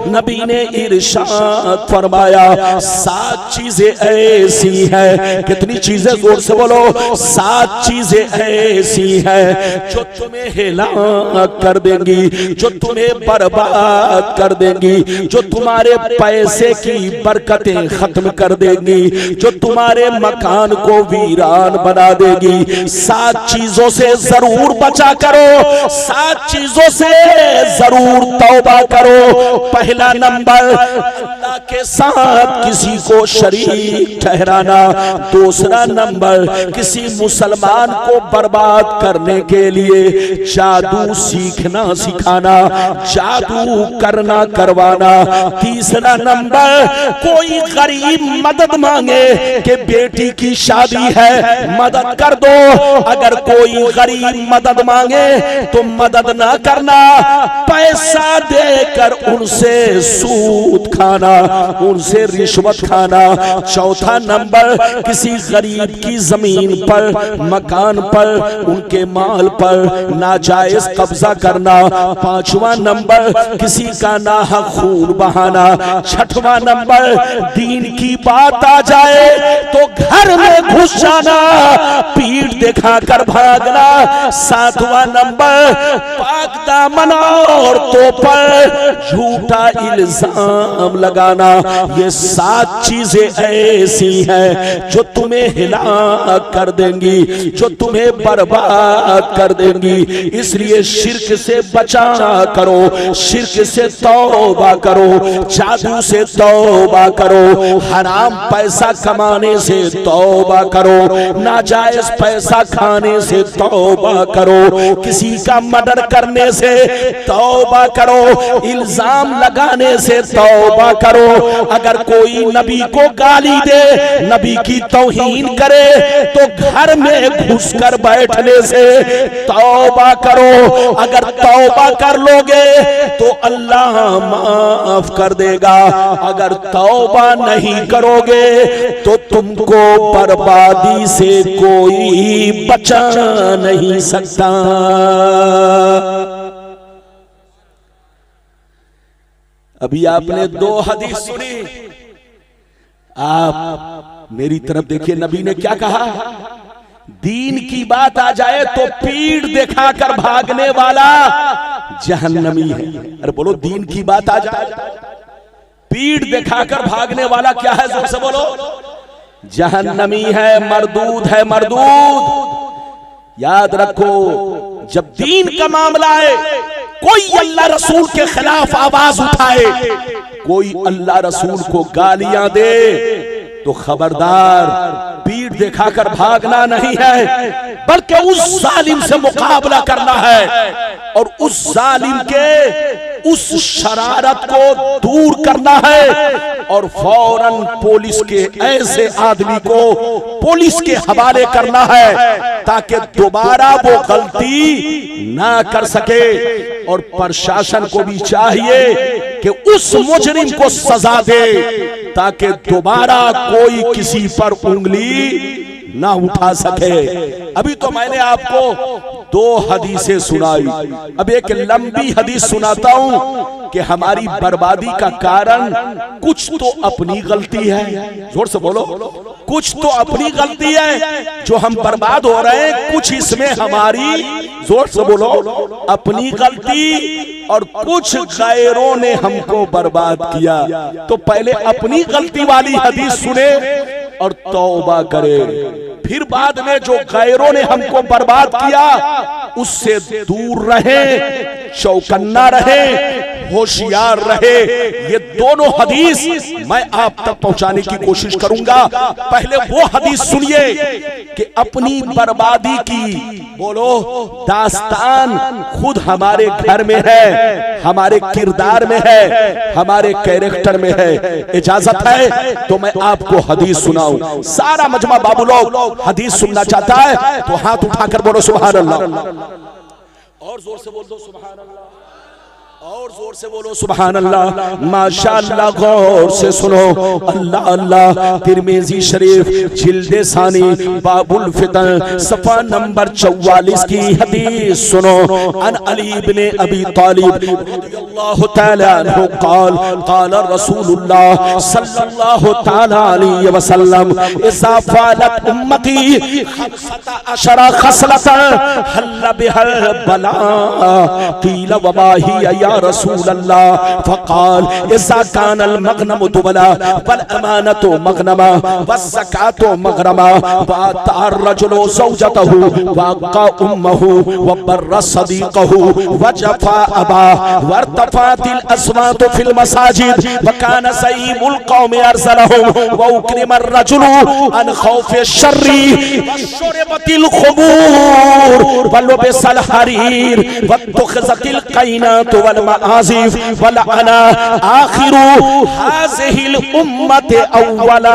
नबी ने इरशाद फरमाया 7 चीजें ऐसी हैं। कितनी चीजें? जोर से बोलो। 7 चीजें ऐसी हैं जो तुम्हें हिलाक कर देंगी, जो तुम्हें बर्बाद कर देंगी, जो तुम्हारे पैसे की बरकतें खत्म कर देंगी, जो तुम्हारे मकान को वीरान बना देगी। 7 चीजों से जरूर बचा करो, 7 चीजों से जरूर तौबा करो। पहला नंबर, अल्लाह के साथ किसी को शरीक ठहराना। दूसरा नंबर, किसी मुसलमान को बर्बाद करने के लिए जादू सीखना सिखाना, जादू करना करवाना। तीसरा नंबर, कोई गरीब मदद मांगे कि बेटी की शादी है मदद कर दो, अगर कोई गरीब मदद मांगे तो मदद ना करना, पैसा देकर उनसे सूद खाना, उनसे रिश्वत खाना। चौथा नंबर, किसी गरीब की जमीन पर, मकान पर, उनके माल पर नाजायज कब्जा करना। पांचवा नंबर, किसी का नाहक खून बहाना। छठवां नंबर, दीन की बात आ जाए तो घर में घुस जाना, पीठ दिखाकर भागना। सातवां नंबर, पाक दामन औरतों पर झूठा इल्जाम लगाना। ये 7 चीजें ऐसी हैं जो तुम्हें हिलाक कर देंगी, जो तुम्हें बर्बाद कर देंगी। इसलिए शिर्क से बचा करो, शिर्क से तौबा करो, जादू से तौबा करो, हराम पैसा कमाने से तौबा करो, नाजायज पैसा खाने से तौबा करो, किसी का मर्डर करने से तौबा करो, इल्जाम लगाने से तौबा करो। अगर कोई नबी को गाली दे, नबी की तौहीन करे तो घर में घुसकर बैठने से तौबा करो। अगर तौबा कर लोगे तो अल्लाह माफ कर देगा, अगर तौबा नहीं करोगे तो तुमको बर्बादी से कोई बचा नहीं सकता। अभी आपने 2 हदीस सुनी, आप मेरी तरफ देखिए, नबी ने क्या कहा? दीन की बात आ जाए तो पीठ दिखाकर भागने वाला जहन्नमी है। अरे बोलो, दीन की बात आ जाए पीठ दिखाकर भागने वाला क्या है? जोर से बोलो, जहन्नमी है, मरदूद है, मरदूद। याद रखो, जब दीन का मामला है, कोई अल्लाह रसूल के खिलाफ आवाज उठाए, कोई अल्लाह रसूल को गालियां दे तो खबरदार, पीठ दिखाकर भागना नहीं है, बल्कि उस जालिम से मुकाबला करना है और उस जालिम के उस शरारत को दूर करना है और फौरन पुलिस के ऐसे आदमी को पुलिस के हवाले करना है ताकि दोबारा वो गलती ना कर सके। और प्रशासन को भी चाहिए कि उस मुजरिम को सजा दे ताकि दोबारा कोई किसी पर उंगली ना उठा सके। अभी तो मैंने आपको 2 हदीसें सुनाई, अब एक लंबी हदीस सुनाता हूं कि हमारी बर्बादी का कारण कुछ तो अपनी गलती है। जोर से बोलो, कुछ तो अपनी गलती है जो हम बर्बाद हो रहे हैं, कुछ इसमें हमारी, जोर से बोलो, अपनी गलती, और कुछ गैरों ने हमको बर्बाद किया। तो पहले अपनी गलती वाली हदीस सुने और तौबा करे, फिर बाद में जो गैरों ने हमको बर्बाद किया उससे दूर रहे, चौकन्ना रहे, होशियार रहे। ये दोनों हदीस मैं आप तक पहुंचाने की कोशिश करूंगा। पहले वो हदीस सुनिए कि अपनी बर्बादी की, बोलो, दास्तान खुद हमारे घर में है, हमारे किरदार में है, हमारे कैरेक्टर में है। इजाजत है तो मैं आपको हदीस सुनाऊं। सारा मजमा बाबू लोग हदीस सुनना चाहता है तो हाथ उठाकर बोलो सुभान अल्लाह, और जोर से बोल दो सुभान अल्लाह, और जोर से बोलो सुभान अल्लाह, माशाअल्लाह। गौर से सुनो, अल्लाह अल्लाह। तिरमिजी शरीफ जिल्दे सानी बाबुल फितन सफा नंबर 44 की हदीस सुनो। अन अली इब्ने अबी तालिब रज़ियल्लाहु तआला अन्हु क़ाल क़ाल रसूलुल्लाह सल्लल्लाहु तआला अलैहि वसल्लम इज़ा फ़ालत उम्मती 15 खसलतन हल्ल बिहल बला क़ील वमा हिया रसूल अल्लाह फ़क़ाल इज़ा कानल मग़नमु दुबला वल अमानतु मग़नमा वज़्ज़कातु मग़रमा वअतार रजुलु ज़ौजतहु वअक़ा उम्महु वबर्र सदीक़हु वजफ़ा अबा वर्तफ़ातिल अस्वातु फिल मसाजिद वकान सईमुल कौमि अरसलहुम वउक्रिमर रजुलु अन खौफ़ि शर्रि वशुरिबतिल ख़ुबूर वलुबिसल हरीर वत्तुख़िज़तिल क़ैनातु वल आज़िफ वलअना आखिरु हाज़िहिल उम्मत अव्वला।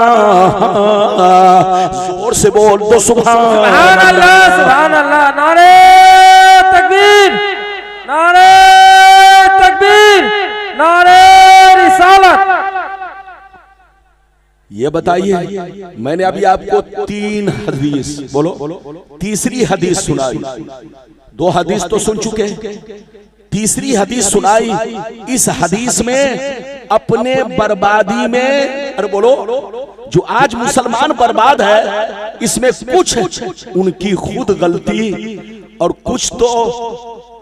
जोर से बोल दो सुभान अल्लाह, सुभान अल्लाह। नारे तकबीर, नारे तकबीर, नारे रिसालत। ये बताइए, मैंने अभी आपको 3 हदीस, बोलो, तीसरी हदीस सुनाई। 2 हदीस तो सुन चुके, तीसरी हदीस सुनाई। इस हदीस में अपने बर्बादी में, अरे बोलो, जो आज मुसलमान बर्बाद है इसमें कुछ उनकी खुद गलती और कुछ तो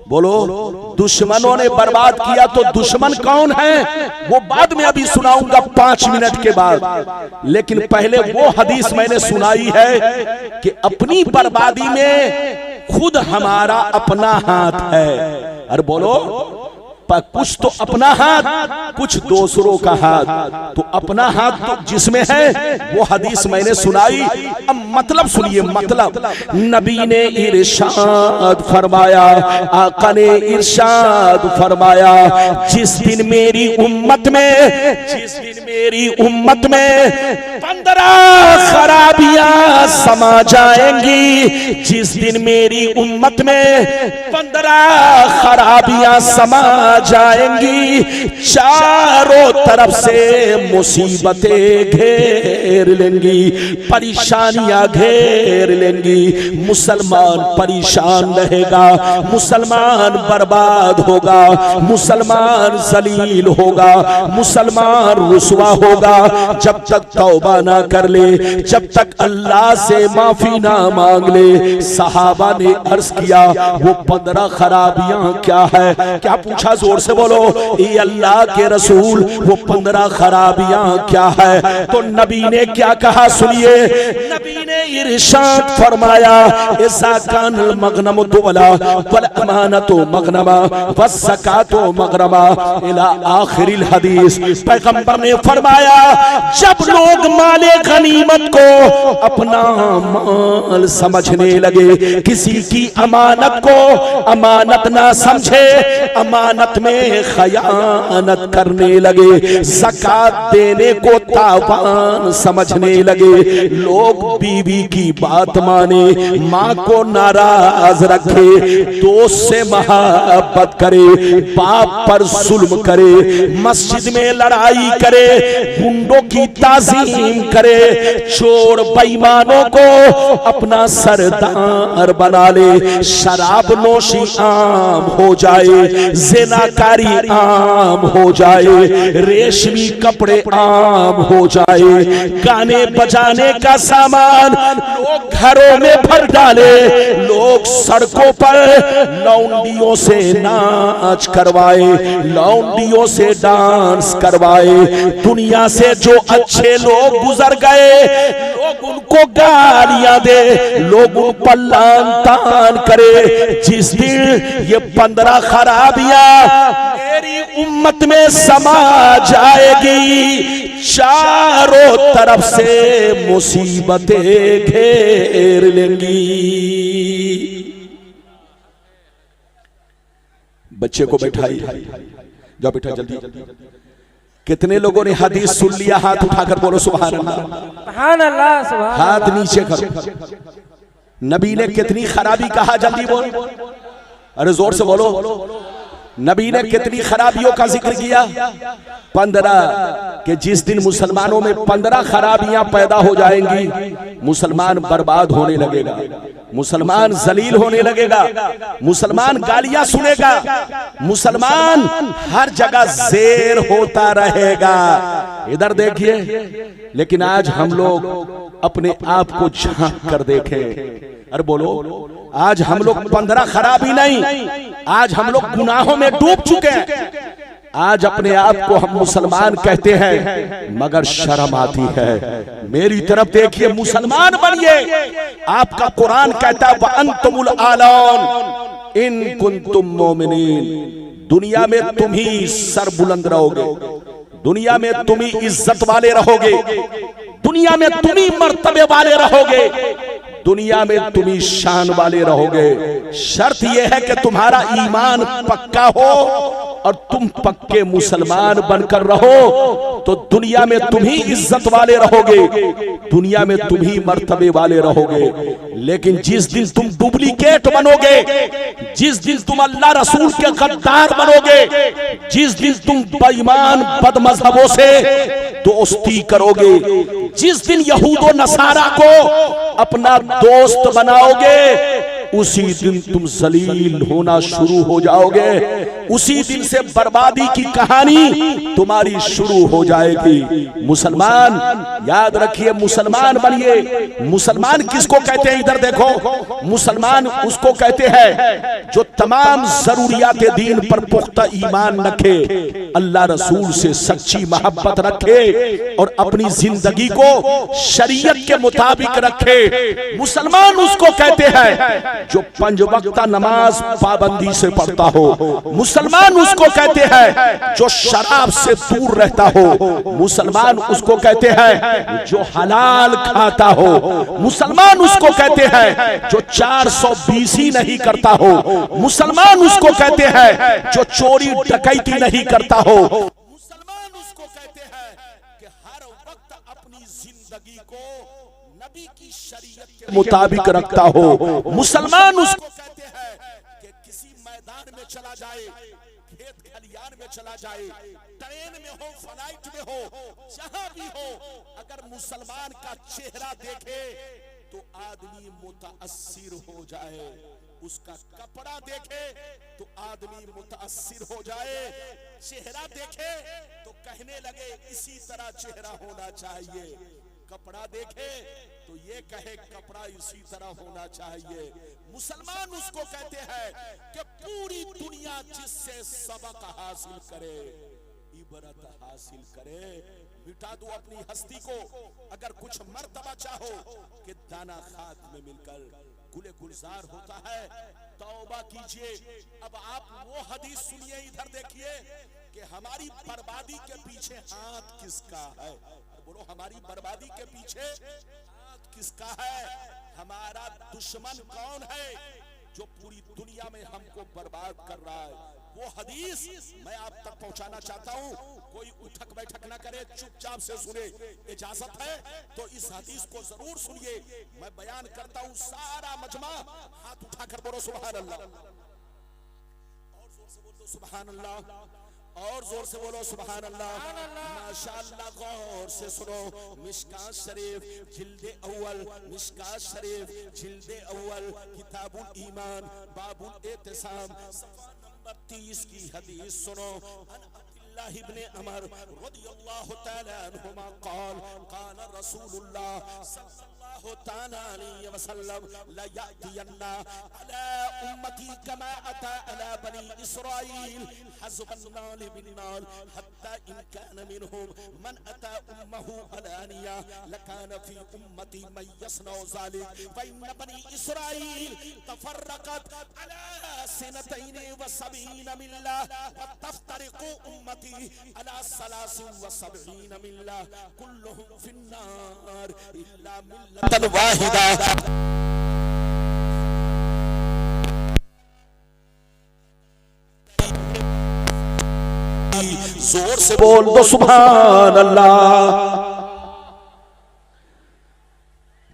बोलो दुश्मनों ने बर्बाद किया। तो दुश्मन कौन है वो बाद में अभी सुनाऊंगा 5 मिनट के बाद, लेकिन पहले वो हदीस मैंने सुनाई है कि अपनी बर्बादी में खुद हमारा अपना हाथ है। अरे बोलो, कुछ तो अपना हाथ, कुछ दूसरों का हाथ। तो अपना हाथ तो जिसमें है वो हदीस मैंने सुनाई। अब मतलब सुनिए, मतलब नबी ने इरशाद फरमाया, आका ने इरशाद फरमाया, जिस दिन मेरी उम्मत में 15 खराबियां समा जाएंगी, जिस दिन मेरी उम्मत में 15 खराबियां समा जाएंगी, चारों तरफ से मुसीबतें घेर लेंगी, परेशानियां घेर लेंगी, मुसलमान परेशान रहेगा, मुसलमान बर्बाद होगा, मुसलमान जलील होगा, मुसलमान रुसवा होगा। जब तक तौबा ना कर ले, जब तक अल्लाह से माफी ना मांग ले। सहाबा ने अर्ज किया वो 15 खराबियां क्या है? क्या पूछा? जोर से बोलो, ये अल्लाह के रसूल वो 15 खराबियां क्या है? तो नबी ने क्या कहा सुनिए, नबी ने इरशाद फरमाया, इज़ा कानल मगनम तुवला वल अमानतु मगनमा वज़कातु मगरमा इला आखिरिल हदीस। पैगंबर ने फरमाया, जब लोग माले गनीमत को अपना माल समझने लगे, किसी की अमानत को अमानत ना समझे, अमानत में खयानत करने लगे, ज़कात देने को तावान समझने लगे, लोग बीवी की बात माने, माँ को नाराज रखे, दोस्त से मोहब्बत करे, बाप पर जुल्म करे, मस्जिद में लड़ाई करे, गुंडों की ताज़ीम करे, चोर बेईमानों को अपना सरदार बना ले, शराब नोशी आम हो जाए, ज़िनाकारी आम हो जाए, रेशमी कपड़े आम हो जाए, गाने बजाने का सामान लोग घरों में भर डाले, लोग सड़कों पर लौंडियों से नाच करवाए, लौंडियों से डांस करवाए, दुनिया से जो अच्छे लोग गुजर गए लोग उनको गालियां दे, लोग उन पर लान तान करे। जिस दिन ये 15 खराबियां मेरी उम्मत में समा जाएगी, चारों तरफ से मुसीबतें घेर लेंगी। बच्चे को बैठाइए, जाओ बेटा जल्दी। कितने लोगों ने हदीस सुन लिया? हाथ उठाकर बोलो सुभान अल्लाह। सुभान अल्लाह, सुभान हाथ अल्लाह। नीचे करो। नबी ने कितनी खराबी कहा? जल्दी बोलो, अरे जोर से बोलो। नबी ने कितनी खराबियों का जिक्र किया? 15। कि जिस दिन मुसलमानों में 15 खराबियां पैदा हो जाएंगी, मुसलमान बर्बाद होने लगेगा, मुसलमान जलील होने लगेगा, मुसलमान गालियां सुनेगा, मुसलमान हर जगह जेर होता रहेगा। इधर देखिए, लेकिन आज हम लोग अपने आप को झांक कर देखें। अरे बोलो, आज हम लोग 15 खराबी नहीं, आज हम लोग गुनाहों में डूब चुके हैं। आज अपने आप को हम मुसलमान कहते हैं, मगर शर्म आती है। मेरी तरफ देखिए, मुसलमान बनिए। आपका कुरान कहता है, वअंतुमुल आलौन इन कुंतुम मोमिनीन। दुनिया में तुम ही सर बुलंद रहोगे, दुनिया में तुम ही इज्जत वाले रहोगे, दुनिया में तुम ही मर्तबे वाले रहोगे, दुनिया में तुम ही शान वाले रहोगे। शर्त यह है कि तुम्हारा ईमान पक्का हो और तुम पक्के मुसलमान बनकर रहो, तो दुनिया में तुम ही इज्जत वाले रहोगे, दुनिया में तुम ही मर्तबे वाले रहोगे। लेकिन जिस दिन तुम डुप्लीकेट बनोगे, जिस दिन तुम अल्लाह रसूल के गद्दार बनोगे, जिस दिन तुम बेईमान बदमज़हबों से दोस्ती करोगे, जिस दिन यहूद और नसारा को अपना दोस्त बनाओगे, उसी दिन तुम जलील होना शुरू हो जाओगे, उसी दिन से बर्बादी की कहानी तुम्हारी शुरू हो जाएगी। मुसलमान याद रखिए, मुसलमान बनिए। मुसलमान किसको कहते हैं? इधर देखो, मुसलमान उसको कहते हैं जो तमाम जरूरियात दीन पर पुख्ता ईमान रखे, अल्लाह रसूल से सच्ची मोहब्बत रखे और अपनी जिंदगी को शरीयत के मुताबिक रखे। मुसलमान उसको कहते हैं जो 5 वक्त नमाज पाबंदी से पढ़ता हो। मुसलमान उसको कहते हैं जो शराब से दूर रहता हो। मुसलमान उसको कहते हैं जो हलाल खाता हो। मुसलमान उसको कहते हैं जो 420 नहीं करता हो। मुसलमान उसको कहते हैं जो चोरी डकैती नहीं करता हो। मुसलमान उसको कहते हैं कि हर वक्त अपनी जिंदगी को नबी की शरीयत के मुताबिक रखता हो। मुसलमान उसको कहते हैं कि किसी मैदान में चला जाए, खेत खलियान में चला जाए, ट्रेन में हो, फ्लाइट में हो, जहां भी हो, अगर मुसलमान का चेहरा देखे तो आदमी मुताअस्सिर हो जाए। उसका कपड़ा देखे तो आदमी मुताअस्सिर हो जाए। चेहरा देखे तो कहने लगे इसी तरह चेहरा होना चाहिए। कपड़ा देखे तो ये कहे कपड़ा इसी तरह होना चाहिए। मुसलमान उसको कहते हैं कि पूरी दुनिया जिससे सबक हासिल करे, इबरत हासिल करे, मिटा दो अपनी हस्ती को। अगर कुछ मर्तबा चाहो कि दाना खाक में मिलकर गुले गुलजार होता है, तौबा कीजिए। अब आप वो हदीस सुनिए, इधर देखिए कि हमारी बर्बादी के पीछे हाथ किसका है? बोलो, हमारी बर्बादी के पीछे हाथ किसका है? हमारा दुश्मन कौन है जो पूरी दुनिया में हमको बर्बाद कर रहा है? वो हदीस मैं आप तक पहुंचाना चाहता हूं। कोई उठक बैठक ना करे, चुपचाप से सुने। इजाजत है तो इस हदीस को जरूर सुनिए। मैं बयान करता हूं, सारा मजमा हाथ उठाकर बोलो सुभान अल्लाह, और जोर से बोलो सुभान अल्लाह, और जोर से बोलो सुभान अल्लाह। माशाअल्लाह, गौर से सुनो। मिशकात शरीफ जिल्दे अव्वल, मिशकात शरीफ जिल्दे अव्वल, किताबुल ईमान बाबुल एहतिसाम 30 की हदीस सुनो। अब्दुल्लाह इब्ने उमर रदियल्लाहु तआला अन्हुमा क़ाल रसूलुल्लाह सल्लल्लाहु तआला अलैहि वसल्लम ला यातियन्ना अला उम्मती कमा अता अला बनी इस्राईल हज़बन नाल बिन नाल हत्ता इन कान मिनहुम मन अता उम्महु अलानिया लकान फी उम्मती मन यसनउ ज़ालिक व इन बनी इस्राईल तफर्रक़त अला सनतैन व सबईन मिल्ला व तफ्तरिक़ु उम्मती अला 73 मिल्ला कुल्लुहुम फिन्नार इल्ला मिल्लतन वाहिदा। जोर से बोल दो सुभान अल्लाह।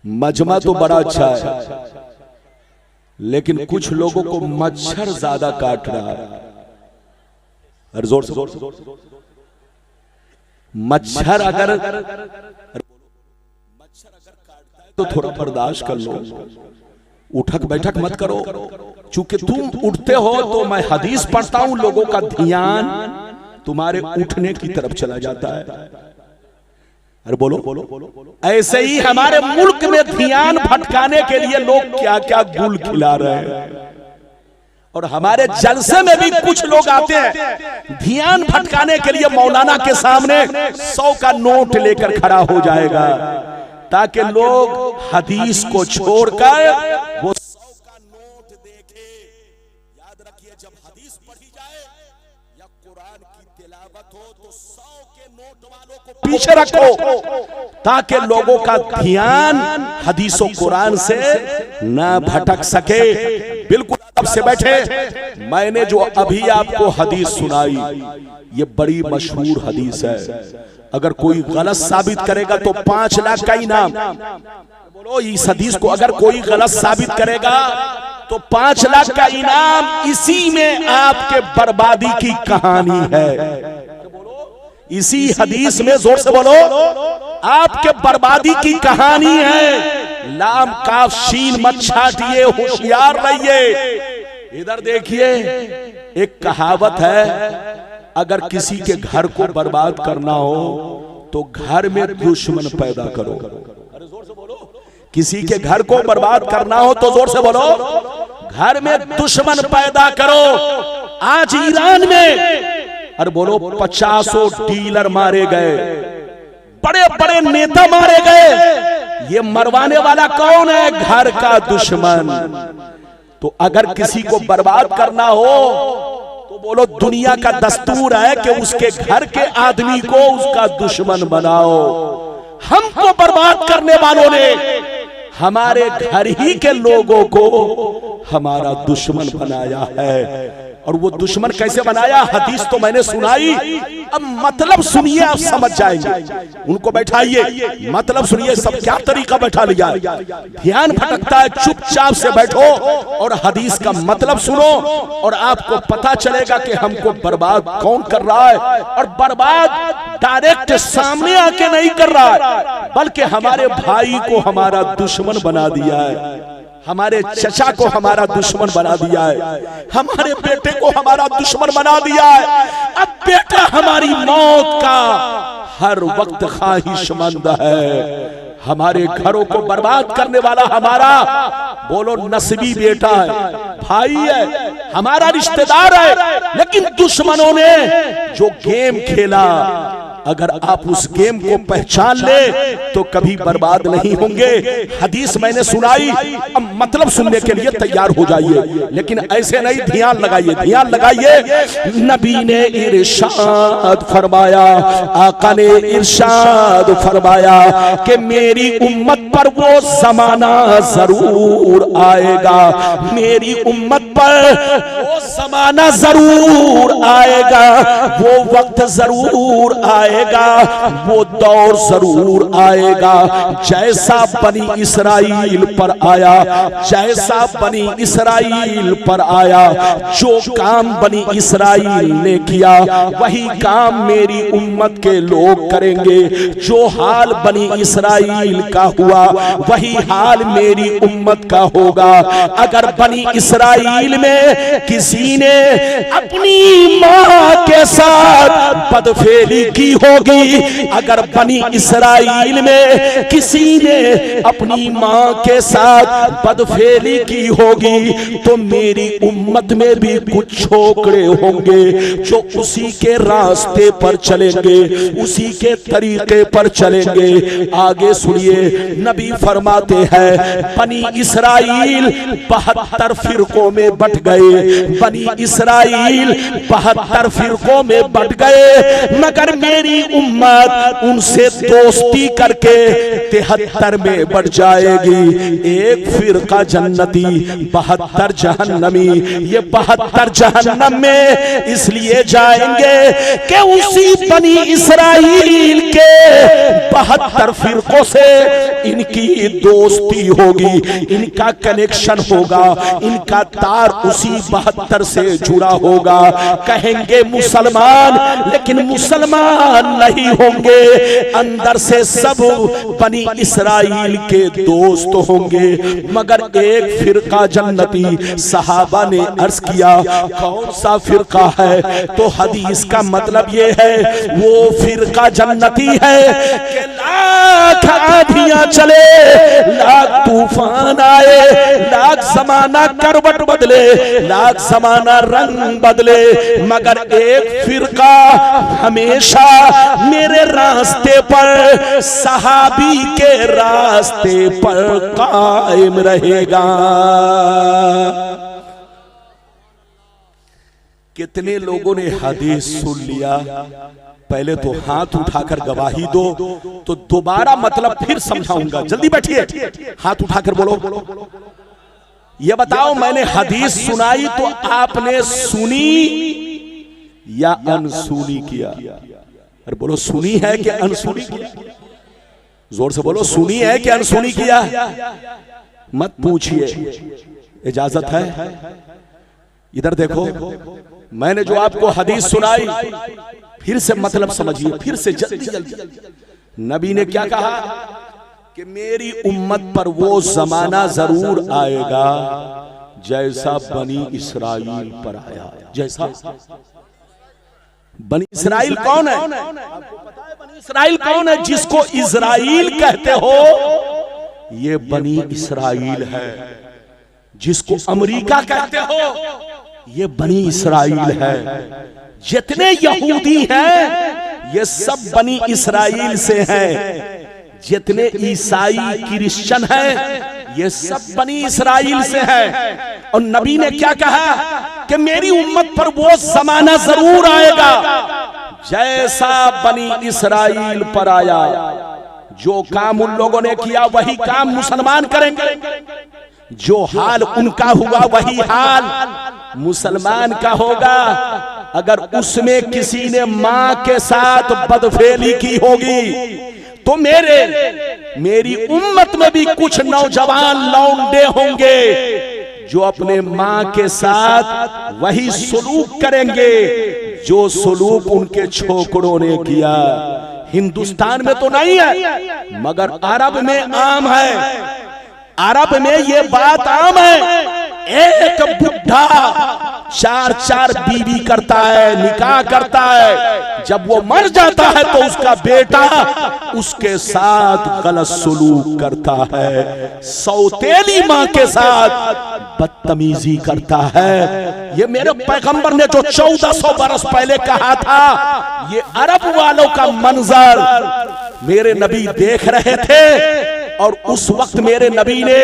मजमा तो बड़ा अच्छा है, लेकिन कुछ लोगों को मच्छर ज्यादा काट रहा है। जोर से मच्छर अगर काटता है तो थोड़ा बर्दाश्त कर लो, उठक बैठक मत करो। चूंकि तुम उठते हो तो मैं हदीस पढ़ता हूं, लोगों का ध्यान तुम्हारे उठने की तरफ चला जाता है। अरे बोलो, ऐसे ही हमारे मुल्क में ध्यान भटकाने के लिए लोग क्या क्या गुल खिला रहे हैं। और हमारे जलसे में भी कुछ लोग आते हैं ध्यान भटकाने के लिए। मौलाना के सामने 100 का नोट लेकर खड़ा हो जाएगा ताकि लोग हदीस को छोड़कर वो 100 का नोट देखे। याद रखिए, जब हदीस पढ़ी जाए या कुरान की तिलावत हो तो 100 के नोट वालों को पीछे रखो ताकि लोगों का ध्यान हदीसों कुरान से न भटक सके। बिल्कुल अब से बैठे, मैंने जो अभी आपको हदीस सुनाई ये बड़ी मशहूर हदीस है। अगर कोई गलत साबित करेगा तो 5 लाख का इनाम। बोलो, इस हदीस को अगर कोई गलत साबित करेगा तो 5 लाख का इनाम। इसी में आपके बर्बादी की कहानी है। इसी हदीस में, जोर से बोलो, आपके बर्बादी की कहानी है। लाम काफ शीन मत छाटिए, होशियार रहिए। इधर देखिए, एक कहावत है, अगर किसी के घर को बर्बाद करना हो तो घर में दुश्मन पैदा करो। अरे जोर से बोलो। किसी के घर को बर्बाद करना हो तो जोर से बोलो, घर में दुश्मन पैदा करो। आज ईरान में अरे बोलो 50 डीलर मारे गए, बड़े बड़े नेता मारे गए। ये मरवाने वाला कौन है? घर का दुश्मन। तो अगर किसी को बर्बाद करना हो तो बोलो, दुनिया का दस्तूर है कि उसके घर के आदमी को उसका दुश्मन बनाओ। हमको बर्बाद करने वालों ने हमारे घर ही के लोगों को हमारा दुश्मन बनाया है। और वो दुश्मन कैसे बनाया? हदीस तो मैंने सुनाई, अब मतलब सुनिए, आप समझ जाएंगे। उनको बैठाइए, मतलब सुनिए। सब क्या तरीका बैठा लिया, ध्यान भटकता है। चुपचाप से बैठो और हदीस का मतलब सुनो और आपको पता चलेगा कि हमको बर्बाद कौन कर रहा है। और बर्बाद डायरेक्ट सामने आके नहीं कर रहा है, बल्कि हमारे भाई को हमारा दुश्मन बना दिया है, हमारे चचा को हमारा दुश्मन बना दिया है, हमारे बेटे को हमारा दुश्मन बना दिया है। अब बेटा हमारी मौत का हर वक्त ख्वाहिशमंद है। हमारे घरों को बर्बाद करने वाला हमारा बोलो नस्बी बेटा है, भाई है, हमारा रिश्तेदार है। लेकिन दुश्मनों ने जो गेम खेला, अगर आप उस गेम को पहचान ले तो कभी बर्बाद नहीं होंगे। हदीस मैंने सुनाई, अब मतलब सुनने के लिए तैयार हो जाइए, लेकिन ऐसे नहीं। ध्यान लगाइए, ध्यान लगाइए। नबी ने इरशाद फरमाया, आका ने इरशाद फरमाया कि मेरी उम्मत पर वो जमाना जरूर आएगा, मेरी उम्मत पर वो जमाना जरूर आएगा, वो वक्त जरूर आएगा, वो दौर जरूर आएगा जैसा बनी इसराइल पर आया, जैसा बनी इसराइल पर आया। जो काम बनी इसराइल ने किया वही काम मेरी उम्मत के लोग करेंगे। जो हाल बनी इसराइल का हुआ वही हाल मेरी उम्मत का होगा। अगर बनी इसराइल में किसी ने अपनी मां के साथ बदफेली की होगी, अगर बनी इसराइल में किसी ने अपनी मां के साथ बदफेली की होगी, तो मेरी उम्मत में भी कुछ छोकरे होंगे जो उसी के रास्ते पर चलेंगे, उसी के तरीके पर चलेंगे। आगे सुनिए, नबी फरमाते हैं बनी इसराइल 72 फिरकों में बट गए, बनी इसराइल 72 फिरकों में बट गए, मगर मेरी उम्मत उनसे दोस्ती करके 73 में बढ़ जाएगी। एक फिरका जन्नती, 72 जहन्नमी। ये 72 जहन्नम में इसलिए जाएंगे कि उसी बनी इसराइल के 72 फिरकों से इनकी दोस्ती होगी, इनका कनेक्शन होगा, इनका तार उसी 72 से जुड़ा होगा। कहेंगे मुसलमान, लेकिन मुसलमान नहीं होंगे, अंदर से सब बनी इसराइल के दोस्त होंगे, मगर एक फिरका जन्नती। सहाबा ने अर्ज किया कौन सा फिरका है? तो हदीस का मतलब ये है वो फिरका जन्नती है कि लाख आंधियां चले, लाख तूफान आए, लाख जमाना करवट बदले, लाख जमाना रंग बदले, मगर एक फिरका हमेशा मेरे रास्ते पर, सहाबी के रास्ते पर कायम रहेगा। कितने लोगों ने हदीस सुन लिया, पहले तो हाथ उठाकर गवाही दो, तो दोबारा मतलब फिर समझाऊंगा। जल्दी बैठिए, हाथ उठाकर बोलो। ये बताओ, मैंने हदीस सुनाई तो आपने सुनी या अनसुनी किया? अरे बोलो, सुनी है कि अनसुनी किया? जोर से बोलो, सुनी है कि अनसुनी किया? मत पूछिए, इजाजत है। इधर देखो, मैंने जो आपको हदीस सुनाई, फिर से मतलब समझिए, फिर से जल्दी जल्दी। नबी ने क्या कहा कि मेरी उम्मत पर वो जमाना जरूर आएगा जैसा बनी इसराइल पर आया। जैसा बनी इसराइल कौन है? आपको पता है बनी इसराइल कौन है? जिसको इजराइल कहते हो ये बनी इसराइल है। जिसको अमेरिका कहते हो ये बनी इसराइल है। जितने यहूदी हैं ये सब बनी इसराइल से हैं। जितने ईसाई क्रिश्चियन हैं ये सब बनी इसराइल से हैं। और नबी ने क्या कहा कि मेरी उम्मत पर वो जमाना जरूर आएगा जैसा बनी इसराइल पर आया। जो काम उन लोगों ने किया वही काम मुसलमान करेंगे। जो हाल उनका हुआ वही हाल मुसलमान का होगा। अगर उसमें किसी ने मां के साथ बदफेली की होगी तो मेरी उम्मत में भी कुछ नौजवान लौंडे होंगे जो अपने मां के साथ वही सुलूक करेंगे जो सुलूक उनके छोकरों ने किया। हिंदुस्तान में तो नहीं है मगर अरब में आम है। अरब में ये बात आम है। एक बुढ़ा 4-4 बीवी करता है, निकाह करता है। जब वो मर जाता है तो उसका बेटा उसके साथ गलत सुलूक करता है, सौतेली मां के साथ बदतमीजी करता है। ये मेरे पैगंबर ने जो 1400 बरस पहले कहा था, ये अरब वालों का मंजर मेरे नबी देख रहे थे। और उस वक्त मेरे नबी ने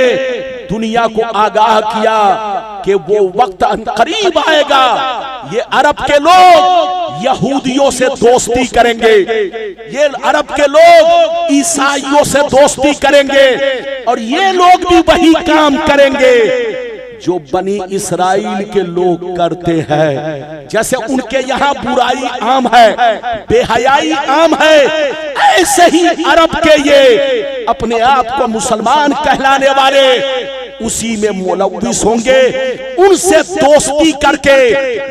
दुनिया को आगाह किया कि वो वक्त करीब आएगा। ये अरब के लोग यहूदियों से दोस्ती करेंगे, ये अरब के लोग ईसाइयों से दोस्ती करेंगे और ये लोग भी वही काम करेंगे जो बनी इसराइल के लोग करते हैं। जैसे उनके यहाँ बुराई आम है, बेहयाई आम है, ऐसे ही अरब के ये अपने आप को मुसलमान कहलाने वाले उसी में मुलव्विस होंगे। उनसे दोस्ती करके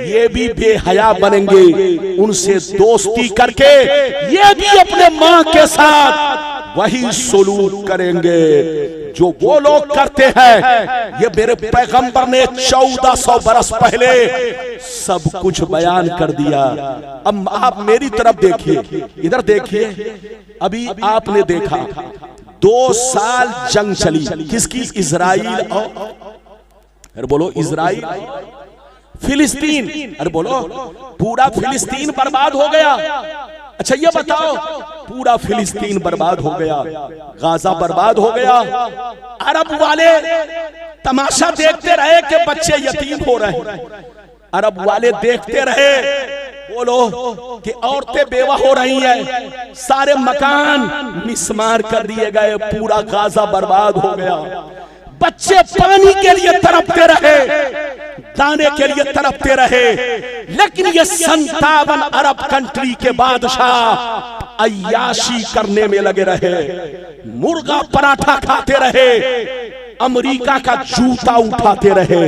ये भी बेहया बनेंगे, उनसे दोस्ती करके ये भी अपने मां के साथ वही सलूक करेंगे जो वो लोग करते हैं। ये मेरे पैगंबर ने 1400 बरस पहले सब कुछ बयान कर दिया। अब आप मेरी तरफ देखिए, इधर देखिए। अभी आपने देखा 2 साल जंग चली, किसकी? इजराइल और अरे बोलो इजराइल फिलिस्तीन। अरे बोलो पूरा फिलिस्तीन बर्बाद हो गया। अच्छा ये बताओ, पूरा फिलिस्तीन बर्बाद हो गया, गाजा बर्बाद हो गया। अरब वाले तमाशा देखते रहे कि बच्चे यतीम हो रहे। अरब वाले देखते रहे, बोलो कि औरतें बेवा हो रही हैं, सारे मकान मिसमार कर दिए गए, पूरा गाजा बर्बाद हो गया। बच्चे पानी के लिए तड़पते रहे, दाने के लिए तड़पते रहे। लेकिन ये 57 अरब कंट्री के बादशाह अय्याशी करने में लगे रहे, मुर्गा पराठा खाते रहे, अमेरिका का जूता उठाते रहे,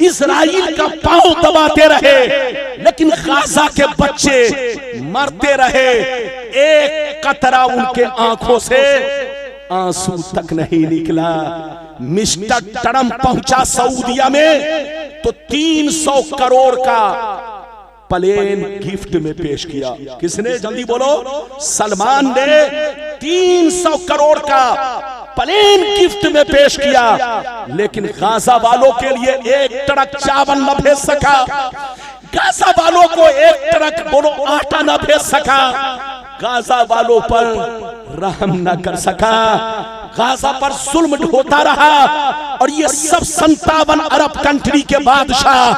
इजराइल का पांव दबाते रहे। लेकिन गाजा के बच्चे मरते रहे, एक कतरा उनके आंखों से आंसू तक नहीं निकला। मिस्टर ट्रंप पहुंचा सऊदिया में तो 300 करोड़ का प्लेन गिफ्ट में पेश किया। किसने? जल्दी बोलो। सलमान ने 300 करोड़ का प्लेन गिफ्ट में पेश किया। लेकिन गाजा वालों के लिए 1 ट्रक चावल न भेज सका, गाजा वालों को 1 ट्रक बोलो आटा न भेज सका, गाजा वालों पर रहम न कर सका, गाजा पर जुल्म ढोता रहा। और ये सब 57 अरब कंट्री के बादशाह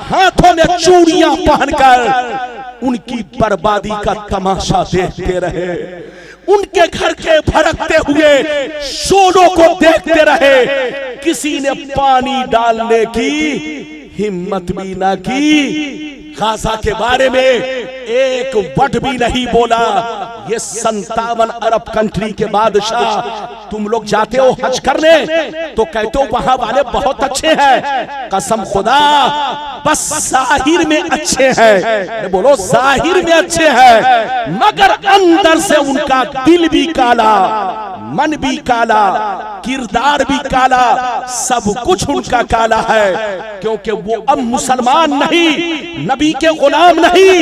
हाथों में चूड़ियां पहनकर उनकी बर्बादी का तमाशा देखते रहे, उनके घर के भड़कते हुए शोलों को देखते रहे। किसी ने पानी डालने की हिम्मत भी ना की, गाजा के बारे में एक वर्ड भी नहीं बोला। ये 57 अरब कंट्री के बादशाह, तुम लोग जाते हो हज करने तो कहते हो वहां वाले बहुत अच्छे हैं, कसम खुदा बस जाहिर में अच्छे हैं, बोलो जाहिर में अच्छे हैं, मगर अंदर से उनका दिल भी काला, मन भी काला, किरदार भी काला, सब कुछ उनका काला है, क्योंकि वो अब मुसलमान नहीं, नबी के गुलाम नहीं,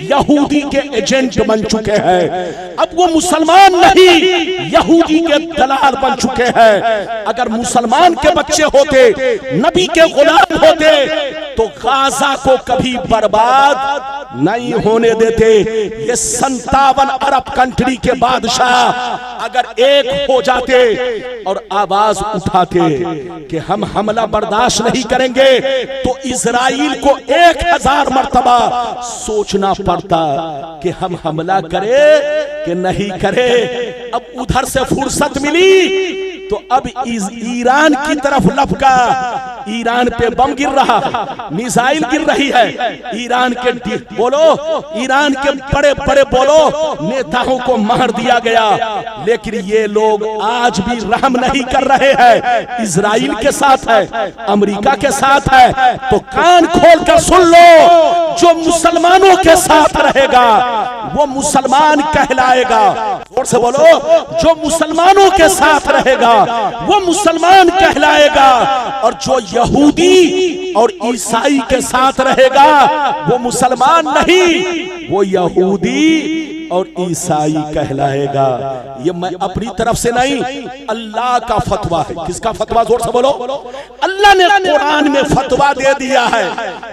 यहूदी के एजेंट बन चुके हैं। अब वो मुसलमान नहीं, यहूदी के दलाल बन चुके हैं। अगर मुसलमान के बच्चे होते, नबी के गुलाम होते, तो गाजा को कभी बर्बाद नहीं होने देते। ये 57 अरब कंट्री के बादशाह अगर एक हो जाते और आवाज उठाते कि हम हमला बर्दाश्त नहीं करेंगे, तो इजराइल को 1000 मर्तबा सोचना पड़ता कि हम हमला करें कि नहीं करें। अब उधर से फुर्सत मिली तो अब ईरान की तरफ लपका, ईरान पे बम गिर रहा है, मिसाइल गिर रही है, ईरान के बोलो, ईरान के बड़े बड़े बोलो नेताओं को मार दिया गया। लेकिन ये लोग आज भी रहम नहीं कर रहे हैं, इजराइल के साथ है, अमेरिका के साथ है। तो कान खोल कर सुन लो, जो मुसलमानों के साथ रहेगा वो मुसलमान कहलाएगा। और से बोलो, जो मुसलमानों के साथ रहेगा वो मुसलमान कहलाएगा, और जो यहूदी और ईसाई के साथ रहेगा वो मुसलमान नहीं, वो यहूदी और ईसाई कहलाएगा। ये मैं अपनी तरफ से नहीं, अल्लाह का फतवा है। किसका फतवा? जोर से बोलो। अल्लाह ने कुरान में फतवा दे दिया है।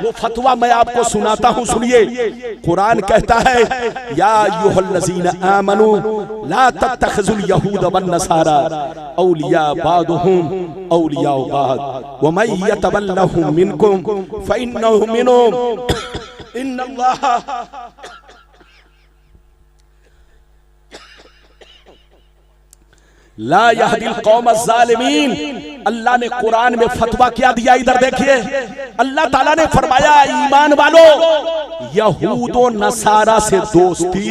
वो फतवा मैं आपको सुनाता हूं, सुनिए। कुरान कहता है, या अय्युहल्लज़ीना आमनू ला तत्तखिज़ुल यहूद वन नसारा औलिया बादुहुम औलिया बाद व मन यतवल्लहुम मिनकुम फइन्नहु मिनहुम इन्नल्लाह ला यहदिल कौम ज़ालिमीन। अल्लाह ने कुरान में फतवा क्या दिया, इधर देखिए। अल्लाह ताला ने फरमाया, ईमान वालो, यहूदो नसारा से दोस्ती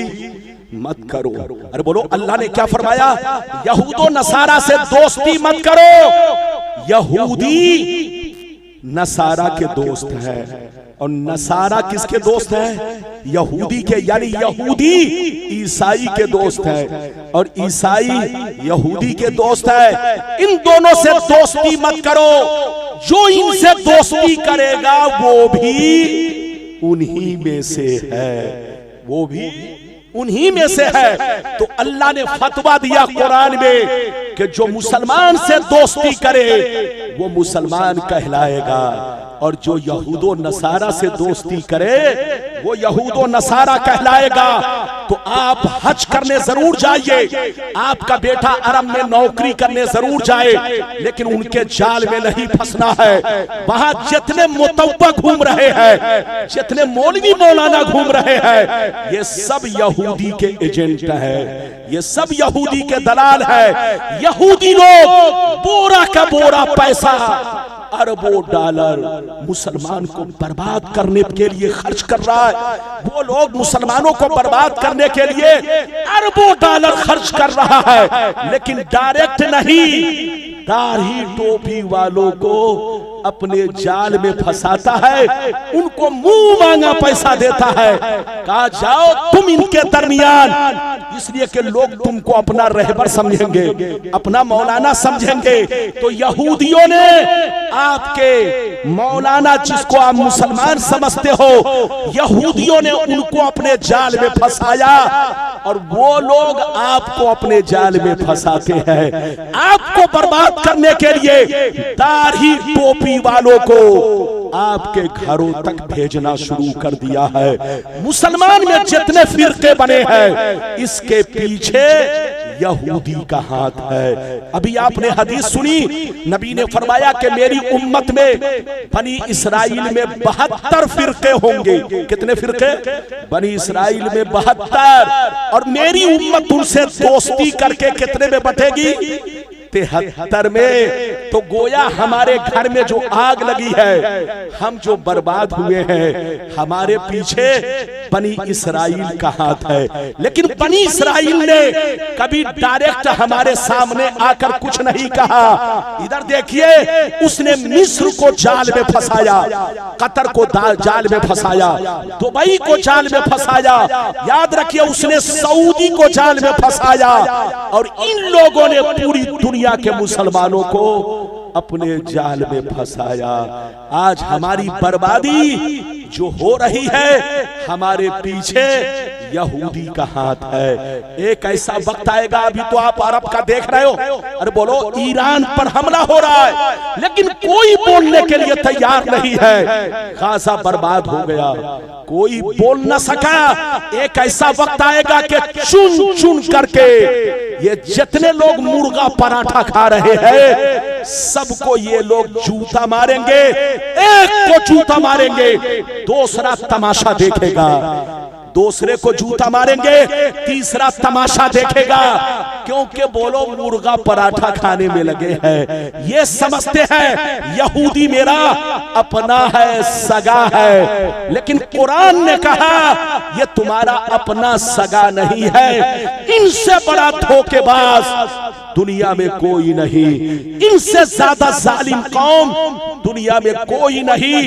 मत करो। अरे बोलो, अल्लाह ने क्या फरमाया? यहूदो नसारा से दोस्ती मत करो। यहूदी नसारा के दोस्त है, और नसारा किसके दोस्त है? यहूदी के, यानी यहूदी ईसाई के दोस्त है, और ईसाई यहूदी के दोस्त है। इन दोनों से दोस्ती मत करो। जो इनसे दोस्ती करेगा वो भी उन्हीं में से है, वो भी उन्हीं में से है। तो अल्लाह ने फतवा दिया कुरान में कि जो मुसलमान से दोस्ती करे वो मुसलमान कहलाएगा, और जो यहूदो नसारा से दोस्ती करे वो यहूदो नसारा कहलाएगा। तो आप हज करने जरूर जाइए, आपका बेटा अरब में नौकरी करने जरूर जाए, लेकिन उनके जाल में नहीं फंसना है। वहां जितने मुतव्वा घूम रहे हैं, जितने मौलवी मौलाना घूम रहे हैं, ये सब यहूदी के एजेंट है, ये सब यहूदी के दलाल है। यहूदी लोग बोरा का बोरा पैसा, अरबों डॉलर मुसलमान को बर्बाद करने के लिए खर्च कर रहा है। वो लोग मुसलमानों को बर्बाद करने के लिए अरबों डॉलर खर्च कर रहा है, लेकिन डायरेक्ट नहीं, दाढ़ी टोपी वालों को अपने जाल में फंसाता है, उनको मुंह मांगा पैसा देता है। कहा जाओ तुम इनके दरमियान, इसलिए कि लोग तुमको अपना रहबर समझेंगे, अपना मौलाना समझेंगे। तो यहूदियों ने आपके मौलाना, जिसको आप मुसलमान समझते हो, यहूदियों ने उनको अपने जाल में फंसाया, और वो लोग आपको अपने जाल में फंसाते हैं। आपको बर्बाद करने के लिए दाढ़ी टोपी वालों को आपके घरों तक भेजना शुरू कर दिया है। मुसलमान में जितने फिरके बने हैं, इसके पीछे यहूदी का हाथ है। अभी आपने हदीस सुनी, नबी ने फरमाया कि मेरी उम्मत में बनी इसराइल में 72 फिरके होंगे। कितने फिरके? बनी इसराइल में 72, और मेरी उम्मत उनसे दोस्ती करके कितने में बटेगी? 73 में। तो गोया हमारे घर में जो आग लगी है, हम जो बर्बाद हुए हैं, हमारे पीछे बनी इसराइल का हाथ है। लेकिन बनी इसराइल ने कभी डायरेक्ट हमारे सामने आकर कुछ नहीं कहा। इधर देखिए, उसने मिस्र को जाल में फंसाया, कतर को जाल में फंसाया, दुबई को जाल में फंसाया, याद रखिए उसने सऊदी को जाल में फंसाया, और इन लोगों ने पूरी दुनिया के मुसलमानों को अपने जाल में फंसाया। आज हमारी बर्बादी जो हो रही है, हमारे पीछे यहूदी का हाथ है। एक ऐसा वक्त आएगा, अभी तो आप अरब का देख रहे हो, अरे बोलो ईरान पर हमला हो रहा है, लेकिन कोई बोलने के लिए तैयार नहीं है। गाजा बर्बाद हो गया, कोई बोल न सका। एक ऐसा वक्त आएगा कि चुन चुन करके ये जितने लोग मुर्गा पराठा खा रहे हैं, सबको ये लोग जूता मारेंगे। एक को जूता मारेंगे, दूसरा तमाशा देखेगा, दूसरे को जूता मारेंगे, तीसरा तमाशा देखेगा, क्योंकि बोलो मुर्गा पराठा खाने में लगे हैं। ये समझते हैं यहूदी मेरा अपना है, सगा है, लेकिन कुरान ने कहा ये तुम्हारा अपना सगा नहीं है। इनसे बड़ा धोखेबाज दुनिया में कोई नहीं, इनसे ज्यादा जालिम कौम दुनिया में कोई नहीं।